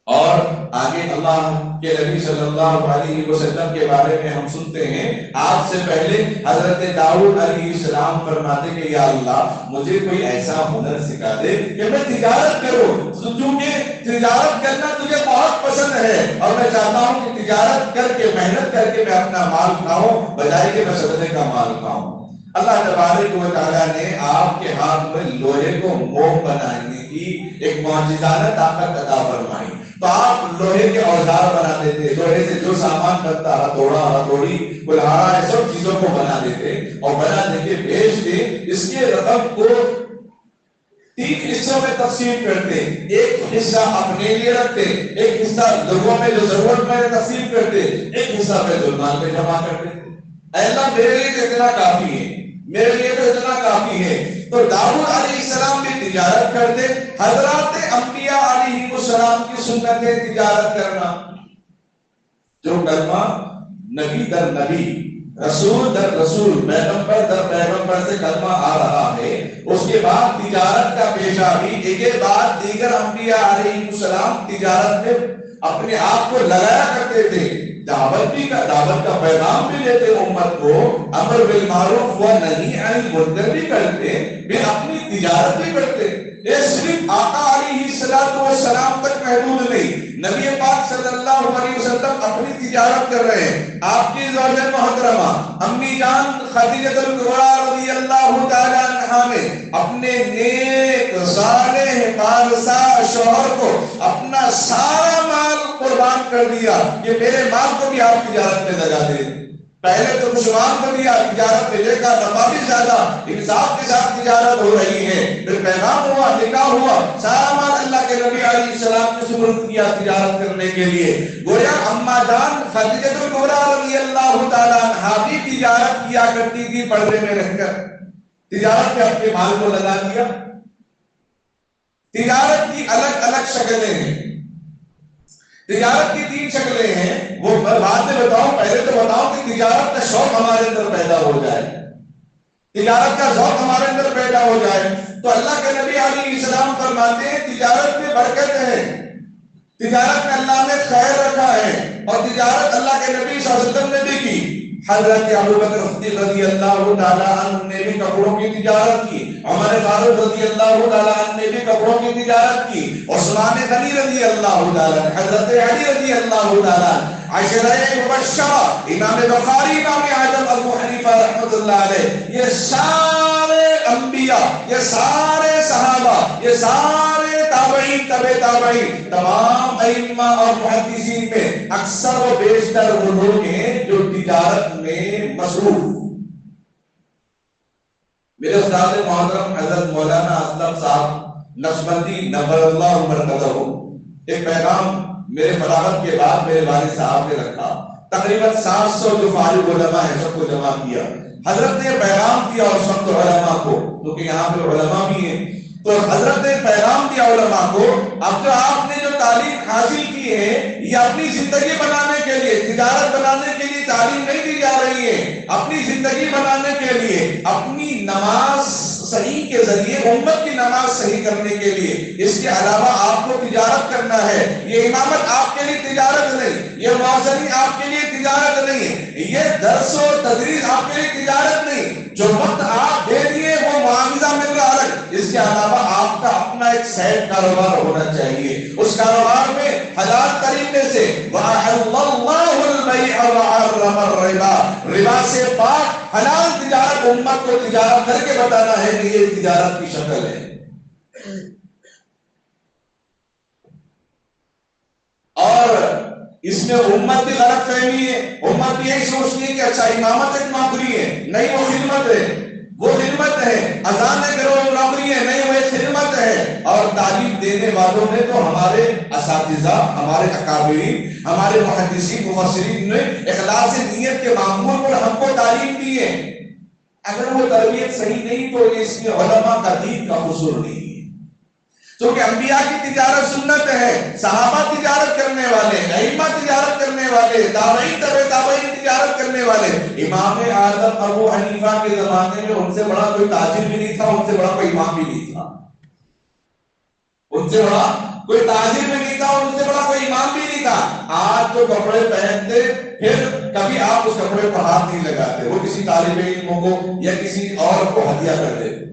A: اور آگے اللہ کے نبی صلی اللہ علیہ وسلم کے بارے میں ہم سنتے ہیں، آپ سے پہلے حضرت داؤد علیہ السلام فرماتے کہ یا اللہ مجھے کوئی ایسا ہنر سکھا دے کہ میں تجارت کروں، کیونکہ
B: تجارت کرنا تجھے بہت پسند ہے اور میں چاہتا ہوں کہ تجارت کر کے محنت کر کے میں اپنا مال کھاؤں بجائے کہ میں صدقے کا مال کھاؤں۔ اللہ تبارک و تعالیٰ نے آپ کے ہاتھ میں لوہے کو موم بنانے کی ایک معجزانہ طاقت عطا فرمائی، تو آپ لوہے کے اوزار بنا دیتے، لوہے سے جو سامان بنتا ہتھوڑا ہتھوڑی کلہاڑا سب چیزوں کو بنا دیتے اور بنا دے کے بیچتے، اس کے رقم کو 3 حصوں میں تقسیم کرتے، ایک حصہ اپنے لیے رکھتے، ایک حصہ لوگوں میں جو ضرورت میں تقسیم کرتے، ایک حصہ بیت المال میں جمع کرتے۔ اے اللہ میرے لیے تو اتنا کافی ہے، میرے لیے تو اتنا کافی ہے۔ تو داؤد علیہ السلام بھی تجارت کرتے، حضرات انبیاء علیہ السلام کی سنت ہے تجارت کرنا۔ جو کلمہ نبی در نبی، رسول در رسول، پیغمبر در پیغمبر سے کلمہ آ رہا ہے، اس کے بعد تجارت کا پیشہ بھی ایک کے بعد دیگر انبیاء علیہ السلام تجارت میں اپنے آپ کو لگایا کرتے تھے، دعوت کا پیغام بھی دیتے امت کو، امر بالمعروف و نہی عن المنکر بھی کرتے، پھر اپنی تجارت بھی کرتے۔ یہ صرف آقا علیہ السلام تک محدود نہیں، نبی پاک صلی اللہ علیہ وسلم اپنی تجارت کر رہے ہیں۔ آپ کی زوجہ محترمہ امی جان خدیجہ الکبریٰ رضی اللہ تعالی عنہا نے اپنے نیک صالح خالصہ شوہر کو اپنا سارا مال قربان کر دیا کہ میرے مال کو بھی آپ تجارت میں لگا دیں۔ پہلے تو مسلمان کو دیا، تجارت میں دیکھا نفع بھی زیادہ، انصاف کے ساتھ تجارت ہو رہی ہے، پھر پیغام ہوا، نکاح ہوا، سارا مال اللہ کے نبی علیہ السلام نے سپرد کیا تجارت کرنے کے لیے۔ گویا اما جان خدیجہ الکبریٰ رضی اللہ تعالیٰ عنہا بھی تجارت کیا کرتی تھی، پردے میں رہ کر تجارت میں اپنے مال کو لگا دیا۔ تجارت کی الگ الگ شکلیں ہیں، تجارت کی 3 شکلیں ہیں، وہ بعد میں بتاؤں، پہلے تو بتاؤں کہ تجارت کا شوق ہمارے اندر پیدا ہو جائے، تجارت کا ذوق ہمارے اندر پیدا ہو جائے تو اللہ کے نبی علیہ السلام فرماتے ہیں تجارت میں برکت ہے، تجارت میں اللہ نے خیر رکھا ہے، اور تجارت اللہ کے نبی صلی اللہ علیہ وسلم نے بھی کی۔ حضرت ابوبکر صدیق رضی اللہ تعالیٰ عنہ نے بھی کپڑوں کی تجارت کی، عمر فاروق رضی اللہ تعالیٰ عنہ نے بھی کپڑوں کی تجارت کی، عثمان غنی رضی اللہ تعالیٰ عنہ، حضرت علی رضی اللہ تعالیٰ عنہ، عشرہ مبشرہ، امام بخاری، امام اعظم ابو حنیفہ رحمۃ اللہ علیہ، یہ سارے انبیاء، یہ سارے صحابہ، یہ سارے تابعین، تبع تابعین، تمام ائمہ اور محدثین میں اکثر و بیشتر وہ لوگ ہیں جو تجارت میں مصروف۔ میرے استاد محترم حضرت مولانا اسلم صاحب نقشبندی نور اللہ مرکزہ ایک پیغام میرے فراغت کے بعد میرے والد صاحب نے رکھا، تقریباً 700 جو فارغ علماء ہیں سب کو جمع کیا، حضرت نے پیغام دیا اور سب علماء کو، کیونکہ یہاں پہ علماء بھی ہیں، تو حضرت نے پیغام دیا علماء کو، اب جو آپ نے جو تعلیم حاصل کی ہے یہ اپنی زندگی بنانے کے لیے، تجارت بنانے کے لیے تعلیم نہیں دی جا رہی ہے، اپنی زندگی بنانے کے لیے، اپنی نماز صحیح کے ذریعے امت کی نماز صحیح کرنے کے لیے، اس کے علاوہ آپ کو تجارت کرنا ہے۔ یہ امامت آپ کے لیے تجارت نہیں، یہ معاشرے آپ کے لیے تجارت نہیں ہے، یہ درس و تدریس آپ کے لیے تجارت نہیں، جو وقت آپ دے دیے وہ معاوضہ مل رہا الگ، اس کے علاوہ آپ کا اپنا ایک سائڈ کاروبار ہونا چاہیے، اس کاروبار میں حلال طریقے سے وَأَحَلَّ اللَّهُ الْبَيْعَ وَحَرَّمَ الرِّبَا، ربا سے پاک حلال تجارت امت کو تجارت کر کے بتانا ہے کہ یہ تجارت کی شکل ہے۔ اور اس میں امت کی غلط فہمی ہے، امت یہی سوچتی ہے کہ اچھا امامت ایک نوکری ہے، نہیں وہ خدمت ہے، وہ خدمت ہے، اذان کرو نوکری ہے، نہیں وہ خدمت ہے۔ اور تعلیم دینے والوں نے تو ہمارے اساتذہ، ہمارے اکابرین، ہمارے محدثین مفسرین نے اخلاص نیت کے معمول پر ہم کو تعلیم دی ہے، اگر وہ تربیت صحیح نہیں تو اس میں علماء کا دین کا قصور نہیں ہے، کیونکہ انبیاء کی تجارت سنت ہے، صحابہ تجارت کرنے والے، ائمہ تجارت کرنے والے، تابعین تبع تابعین تجارت کرنے والے۔ امام اعظم ابو حنیفہ کے زمانے میں ان سے بڑا کوئی تاجر بھی نہیں تھا، ان سے بڑا کوئی امام بھی نہیں تھا، ان سے بڑا کوئی تاجر بھی نہیں تھا، ان سے بڑا کوئی امام بھی نہیں تھا۔ آج جو کپڑے پہنتے پھر کبھی آپ اس کپڑے پر ہاتھ نہیں لگاتے، وہ کسی طالب علم کو یا کسی اور کو ہدیہ کر دیتے۔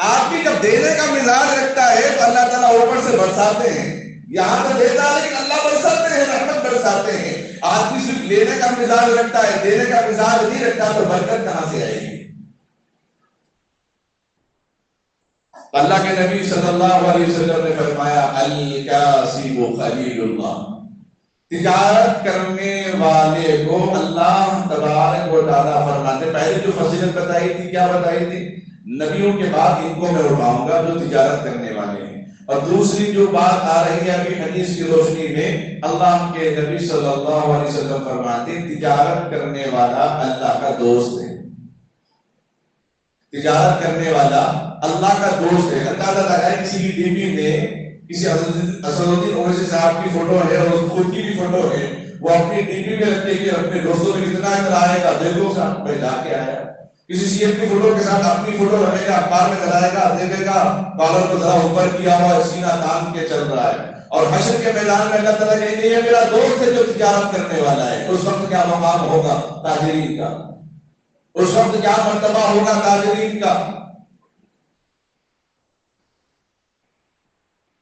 B: آدمی جب دینے کا مزاج رکھتا ہے تو اللہ تعالیٰ اوپر سے برساتے ہیں. یہاں تو دیتا ہے لیکن اللہ برساتے ہیں، رحمت برساتے ہیں. آدمی صرف لینے کا مزاج رکھتا ہے، دینے کا مزاج نہیں رکھتا تو برکت کہاں سے آئے گی؟ اللہ کے نبی صلی اللہ علیہ وسلم نے فرمایا الکاسب خلیل اللہ، تجارت کرنے والے کو اللہ تبارک و تعالیٰ فرماتے. پہلے جو فضیلت بتائی تھی کیا بتائی تھی؟ نبیوں کے بعد ان کو میں اٹھاؤں گا جو تجارت کرنے والے ہیں. اور دوسری جو بات آ رہی ہے ابھی حدیث کی روشنی میں، اللہ کے نبی صلی اللہ علیہ وسلم فرماتے ہیں تجارت کرنے والا اللہ کا دوست ہے. تجارت کرنے والا اللہ کا دوست ہے. اللہ تعالیٰ کسی کی ٹی وی میں کسی اسدالدین اویسی صاحب کی فوٹو ہے اور اس خود کی بھی فوٹو ہے، وہ اپنی ٹی وی میں رکھتے کہ اپنے دوستوں میں کتنا ادھر آئے گا، دیکھو صاحب میں جا کے آیا. کسی سی ایم کی فوٹو کے ساتھ اپنی فوٹو رکھے گا، اخبار میں چلائے گا، دیکھے گا کالر کو ذرا اوپر کیا ہوا سینہ تان کے چل رہا ہے. اور حشر کے میدان میں اللہ تعالیٰ کہیں گے یہ میرا دوست ہے جو تجارت کرنے والا ہے. اس وقت کیا مقام ہوگا تاجرین کا، اس وقت کیا مرتبہ ہوگا تاجرین کا.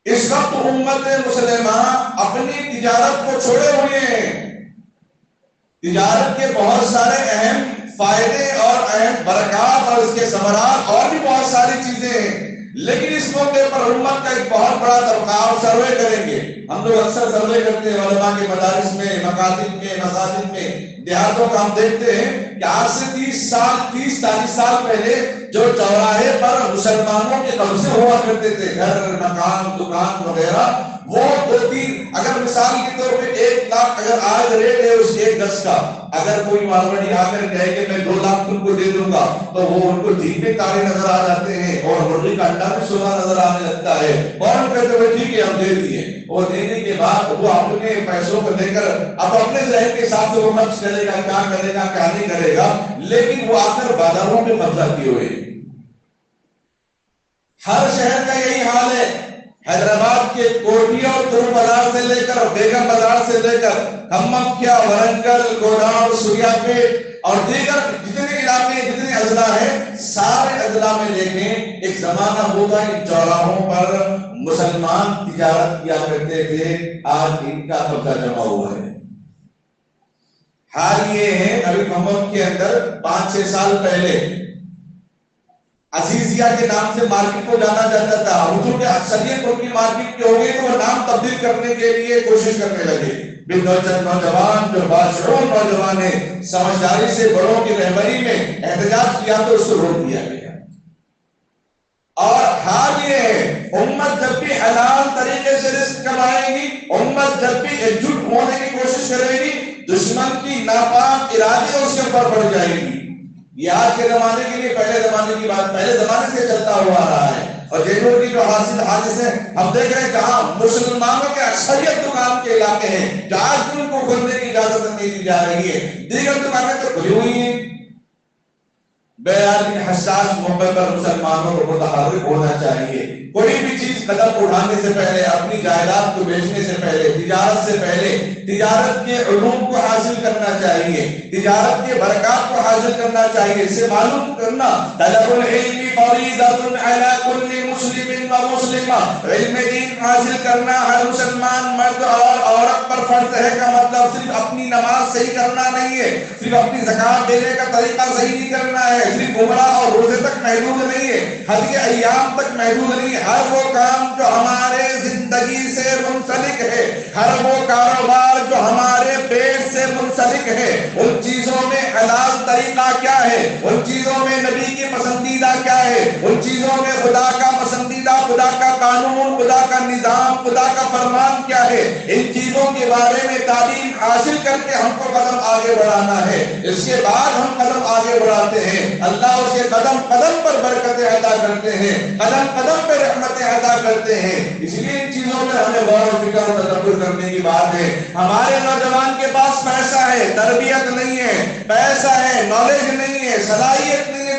B: اس وقت امت مسلمہ اپنی تجارت کو چھوڑے ہوئے ہیں. تجارت کے بہت سارے اہم فائدے اور اہم برکات اور اس کے ثمرات اور بھی بہت ساری چیزیں ہیں، لیکن اس موقع پر امت کا ایک بہت بڑا طبقہ سروے کریں گے. ہم لوگ اکثر سروے کرتے ہیں علماء کے مدارس میں، مکاتب میں، مساجد میں، دیہاتوں کا. ہم دیکھتے ہیں کہ آج سے 30-40 سال پہلے جو چوراہے پر مسلمانوں کے قبضے ہوا کرتے تھے، گھر، مکان، دکان وغیرہ، وہ 2-3 اگر مثال کے طور پہ 1 لاکھ اگر آج ریٹ ہے اس 1 گز کا، اگر کوئی مالوڑی آ کر کہے کہ میں 2 لاکھ تم کو دے دوں گا تو وہ ان کو دھیمے تارے نظر آ جاتے ہیں اور مرغی کا انڈا بھی سونا نظر آنے لگتا ہے. اور کہتے ہوئے ٹھیک ہے ہم دے دیے. اور دینے کے بعد وہ اپنے پیسوں کو دے کر اب اپنے ذہن کے حساب سے وہ خرچ کرے گا، کیا کرے گا کیا نہیں کرے گا، لیکن وہ آ کر بازاروں میں قبضہ کیے ہوئے. ہر شہر کا یہی حال ہے. حیدرآباد کے کوٹیا اور ترو بازار سے لے کر بیگم بازار سے لے کر کھمکیا، ورنگل، گوڑاؤں، سوریا پیٹ اور دیگر جتنے علاقے جتنے اضلاع ہیں، سارے اضلاع میں دیکھیں ایک زمانہ ہوگا ان چوراہوں پر مسلمان تجارت کیا کرتے تھے. آج ان کا قبضہ جمع ہوا ہے. حال یہ ہے ابھی محمد کے اندر 5-6 سال پہلے عزیزیہ کے نام سے مارکیٹ کو جانا جاتا تھا. حضور کے اکثریت ان کی مارکیٹ کے ہو گئی تو وہ نام تبدیل کرنے کے لیے کوشش کرنے لگے. نوجوان جو باشعور نوجوان ہیں، سمجھداری سے بڑوں کی رہبری میں احتجاج کیا تو اس کو روک دیا گیا. اور حال یہ ہے امت جب بھی حلال طریقے سے رزق کمائے گی، امت جب بھی ایک جٹ ہونے کی کوشش کرے گی، دشمن کی ناپاک ارادے اس کے اوپر بڑھ جائے گی. یہ آج کے زمانے کے لیے پہلے زمانے کی بات، پہلے زمانے سے چلتا ہوا آ رہا ہے. اور جنہوں کی جو حاصل حادث ہے ہم دیکھ رہے ہیں جہاں مسلمانوں کے اکثریت دکان کے علاقے ہیں جہاں ان کو کھولنے کی اجازت نہیں دی جا رہی ہے، دیگر دکانیں تو کھلی ہوئی ہیں. بیان حساس موقع پر مسلمانوں کو متحرک ہونا چاہیے. کوئی بھی چیز قدم اٹھانے سے پہلے، اپنی جائیداد کو بیچنے سے پہلے، تجارت سے پہلے تجارت کے علوم کو حاصل کرنا چاہیے، تجارت کے برکات کو حاصل کرنا چاہیے. اسے معلوم کرنا طلب العلم فریضۃ علی کل مسلم و مسلمہ، علم دین حاصل کرنا ہر مسلمان مرد اور عورت پر فرض ہے. کا مطلب صرف اپنی نماز صحیح کرنا نہیں ہے، صرف اپنی زکات دینے کا طریقہ صحیح نہیں کرنا ہے، صرف عمرہ اور روزے تک محدود نہیں ہے، حج کے ایام تک محدود نہیں ہے. ہر وہ کام جو ہمارے زندگی سے منسلک ہے، ہر وہ کاروبار جو ہمارے پیٹ سے منسلک ہے، ان چیزوں میں حلال طریقہ کیا ہے، ان چیزوں میں نبی کی پسندیدہ کیا ہے، ان چیزوں میں خدا کا پسندیدہ، خدا کا قانون، خدا کا نظام، خدا کا فرمان کیا ہے، ان چیزوں کے بارے میں تعلیم حاصل کر کے ہم کو قدم آگے بڑھانا ہے. اس کے بعد ہم قدم آگے بڑھاتے ہیں، اللہ اس کے قدم قدم پر برکتیں عطا کرتے ہیں، قدم قدم پر رحمتیں عطا کرتے ہیں. اس لیے ان چیزوں میں ہمیں غور و فکر و تدبر کرنے کی بات ہے. ہمارے نوجوان کے پاس پیسہ ہے، تربیت نہیں ہے، پیسہ ہے، نالج نہیں ہے، صلاحیت نہیں ہے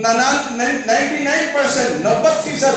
B: 99% 90%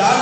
B: 4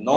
A: 9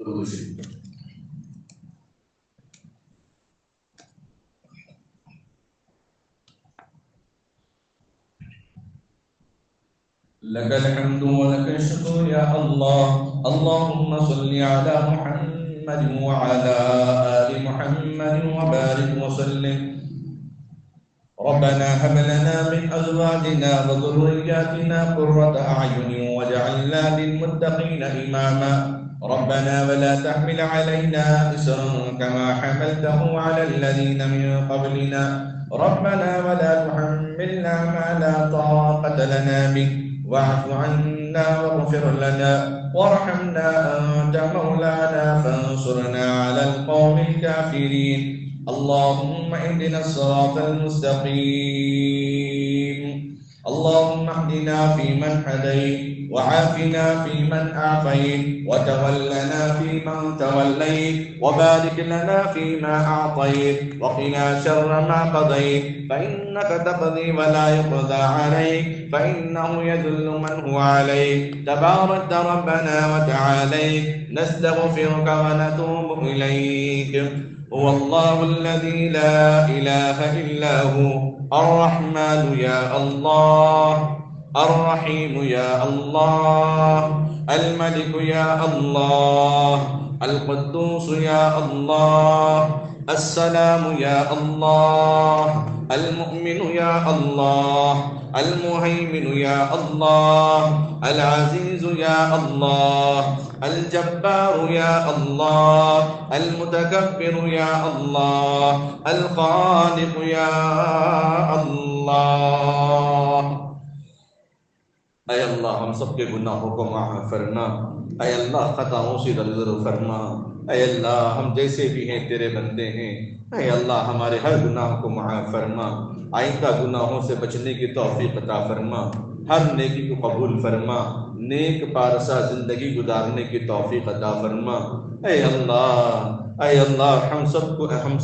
A: درود شریف. لك الحمد ولك الشكر يا الله. اللهم صل على محمد وعلى آل محمد وبارك وسلم. ربنا هب لنا من أزواجنا وذرياتنا قرة أعين واجعلنا للمتقين إماما. ربنا ولا تحمل علينا إصرا كما حملته على الذين من قبلنا. ربنا ولا تحملنا ما لا طاقة لنا به. واعف عنا واغفر لنا وارحمنا أنت مولانا فانصرنا على القوم الكافرين. اللهم اهدنا الصراط المستقيم. اللهم اهدنا فيمن هديت وعافنا فيمن عافيت وتولنا فيمن توليت وبارك لنا فيما أعطيت وقنا شر ما قضيت فإنك تقضي ولا يقضى عليك فإنه يذل من هو عليك تبارك ربنا وتعاليت. نستغفرك ونتوب إليك. هو الله الذي لا إله إلا هو الرحمن يا الله الرحيم يا الله الملك يا الله القدوس يا الله السلام يا الله المؤمن يا الله المهيمن يا الله العزيز يا الله الجبار يا الله المتكبر يا الله الخالق يا الله. اے اللہ ہم سب کے گناہوں کو معاف فرما. اے اللہ خطاؤں سے درگزر فرما. اے اللہ ہم جیسے بھی ہیں تیرے بندے ہیں. اے اللہ ہمارے ہر گناہ کو معاف فرما. آئندہ گناہوں سے بچنے کی توفیق عطا فرما. ہر نیکی کو قبول فرما. نیک پارسا زندگی گزارنے کی توفیق عطا فرما. اے اللہ ہم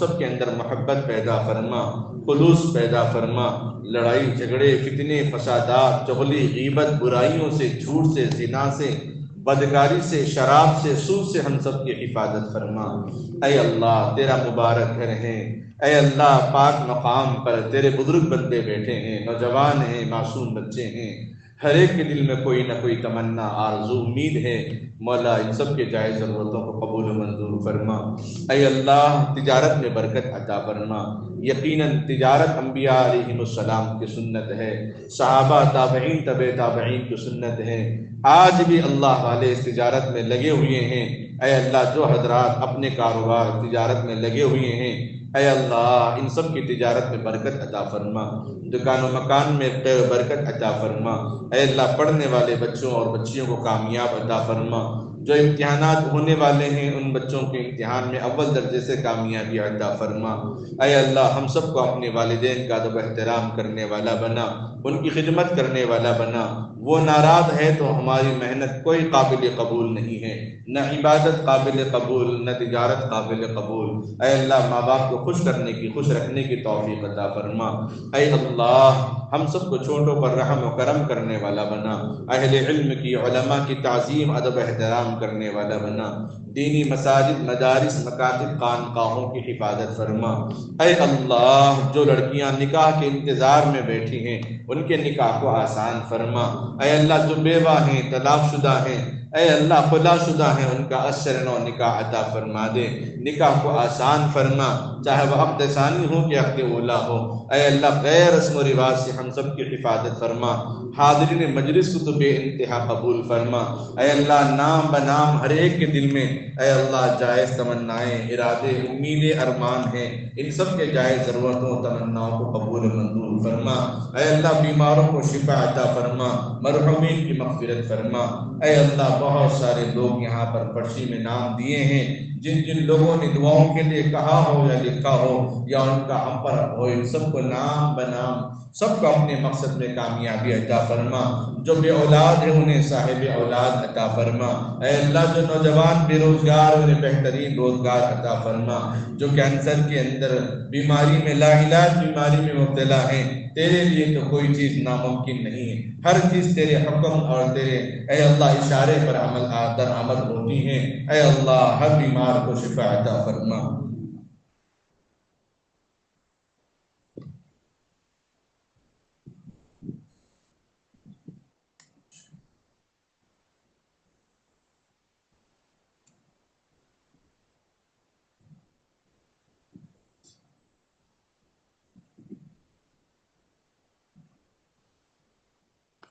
A: سب کے اندر محبت پیدا فرما. خلوص پیدا فرما. لڑائی جھگڑے فتنے فسادات چغلی غیبت برائیوں سے جھوٹ سے زنا سے بدکاری سے شراب سے سود سے ہم سب کی حفاظت فرما. اے اللہ تیرا مبارک گھر ہے. اے اللہ پاک مقام پر تیرے بزرگ بندے بیٹھے ہیں. نوجوان ہیں معصوم بچے ہیں. ہر ایک کے دل میں کوئی نہ کوئی تمنا آرزو امید ہے. مولا ان سب کے جائز ضرورتوں کو قبول و منظور فرما. اے اللہ تجارت میں برکت عطا فرما. یقیناً تجارت انبیاء علیہم السلام کی سنت ہے. صحابہ تابعین تبع تابعین کی سنت ہے. آج بھی اللہ والے اس تجارت میں لگے ہوئے ہیں. اے اللہ جو حضرات اپنے کاروبار تجارت میں لگے ہوئے ہیں اے اللہ ان سب کی تجارت میں برکت عطا فرما. دکان و مکان میں برکت عطا فرما. اے اللہ پڑھنے والے بچوں اور بچیوں کو کامیاب عطا فرما. جو امتحانات ہونے والے ہیں ان بچوں کے امتحان میں اول درجے سے کامیابی عطا فرما. اے اللہ ہم سب کو اپنے والدین کا ادب احترام کرنے والا بنا. ان کی خدمت کرنے والا بنا. وہ ناراض ہے تو ہماری محنت کوئی قابل قبول نہیں ہے. نہ عبادت قابل قبول نہ تجارت قابل قبول. اے اللہ ماں باپ کو خوش کرنے کی خوش رکھنے کی توفیق عطا فرما. اے اللہ ہم سب کو چھوٹوں پر رحم و کرم کرنے والا بنا. اہل علم کی علماء کی تعظیم ادب احترام کرنے والا بنا. دینی مساجد مدارس مکاتب خانقاہوں کی حفاظت فرما. اے اللہ جو لڑکیاں نکاح کے انتظار میں بیٹھی ہیں ان کے نکاح کو آسان فرما. اے اللہ جو بیوہ ہیں طلاق شدہ ہیں اے اللہ خلا شدہ ہیں ان کا اثر نو نکاح عطا فرما دے. نکاح کو آسان فرما چاہے وہ عقد ثانی ہو کہ عقد اولا ہو. اے اللہ غیر رسم و رواج سے ہم سب کی حفاظت فرما. حاضرین مجلس کو تو بے انتہا قبول فرما. اے اللہ نام بنام ہر ایک کے دل میں اے اللہ جائز تمنائیں ارادے امیدیں ارمان ہیں. ان سب کے جائز ضرورتوں تمناؤں کو قبول منظور فرما. اے اللہ بیماروں کو شفا عطا فرما. مرحومین کی مغفرت فرما. اے اللہ بہت سارے لوگ یہاں پر پرچی میں نام دیے ہیں. جن جن لوگوں نے دعاؤں کے لیے کہا ہو یا لکھا ہو یا ان کا ہم پر ہو ان سب کو نام بنام سب کو اپنے مقصد میں کامیابی عطا فرما. جو بے اولاد ہے انہیں صاحب اولاد عطا فرما. اے اللہ جو نوجوان بے روزگار انہیں بہترین روزگار عطا فرما. جو کینسر کے اندر بیماری میں لا علاج بیماری میں مبتلا ہیں تیرے لیے تو کوئی چیز ناممکن نہیں ہے، ہر چیز تیرے حکم اور تیرے اے اللہ اشارے پر در عمل ہوتی ہیں۔ اے اللہ ہر بیمار کو شفا عطا فرما۔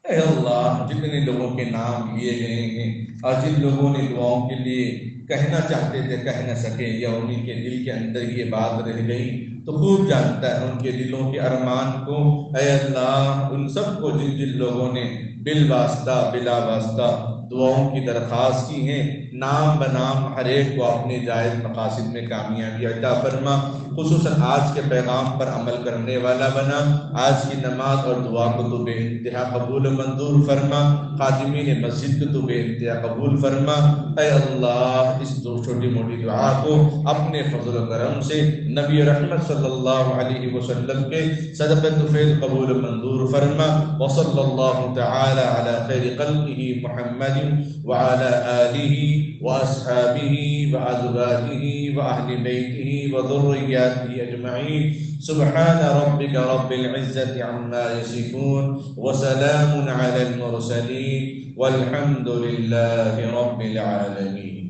A: اے اللہ جتنے لوگوں کے نام لیے گئے ہیں اور جن لوگوں نے دعاؤں کے لیے کہنا چاہتے تھے کہہ نہ سکے، یا انہیں کے دل کے اندر یہ بات رہ گئی، تو خوب جانتا ہے ان کے دلوں کے ارمان کو۔ اے اللہ ان سب کو جن جن لوگوں نے بالواسطہ بلا واسطہ دعاؤں کی درخواست کی ہیں، نام بنام ہر ایک کو اپنے جائز مقاصد میں کامیابی عطا فرما۔ خصوصاً آج کے پیغام پر عمل کرنے والا بنا، آج کی نماز اور دعا کو تو بے انتہا قبول و منظور فرما، خادمین مسجد کو تو بے انتہا قبول فرما۔ اے اللہ اس دو چھوٹی موٹی دعا کو اپنے فضل و کرم سے نبی رحمت صلی اللہ علیہ وسلم کے صدقہ فیض قبول و منظور فرما۔ وصلی اللہ تعالی علی خیر خلقہ محمد وعلی آلہ واصحابہ وازواجہ واہل بیتہ وذریاتہ اجمعین۔ سبحان ربک رب العزة عما یصفون وسلام علی المرسلین والحمد للہ رب العالمین۔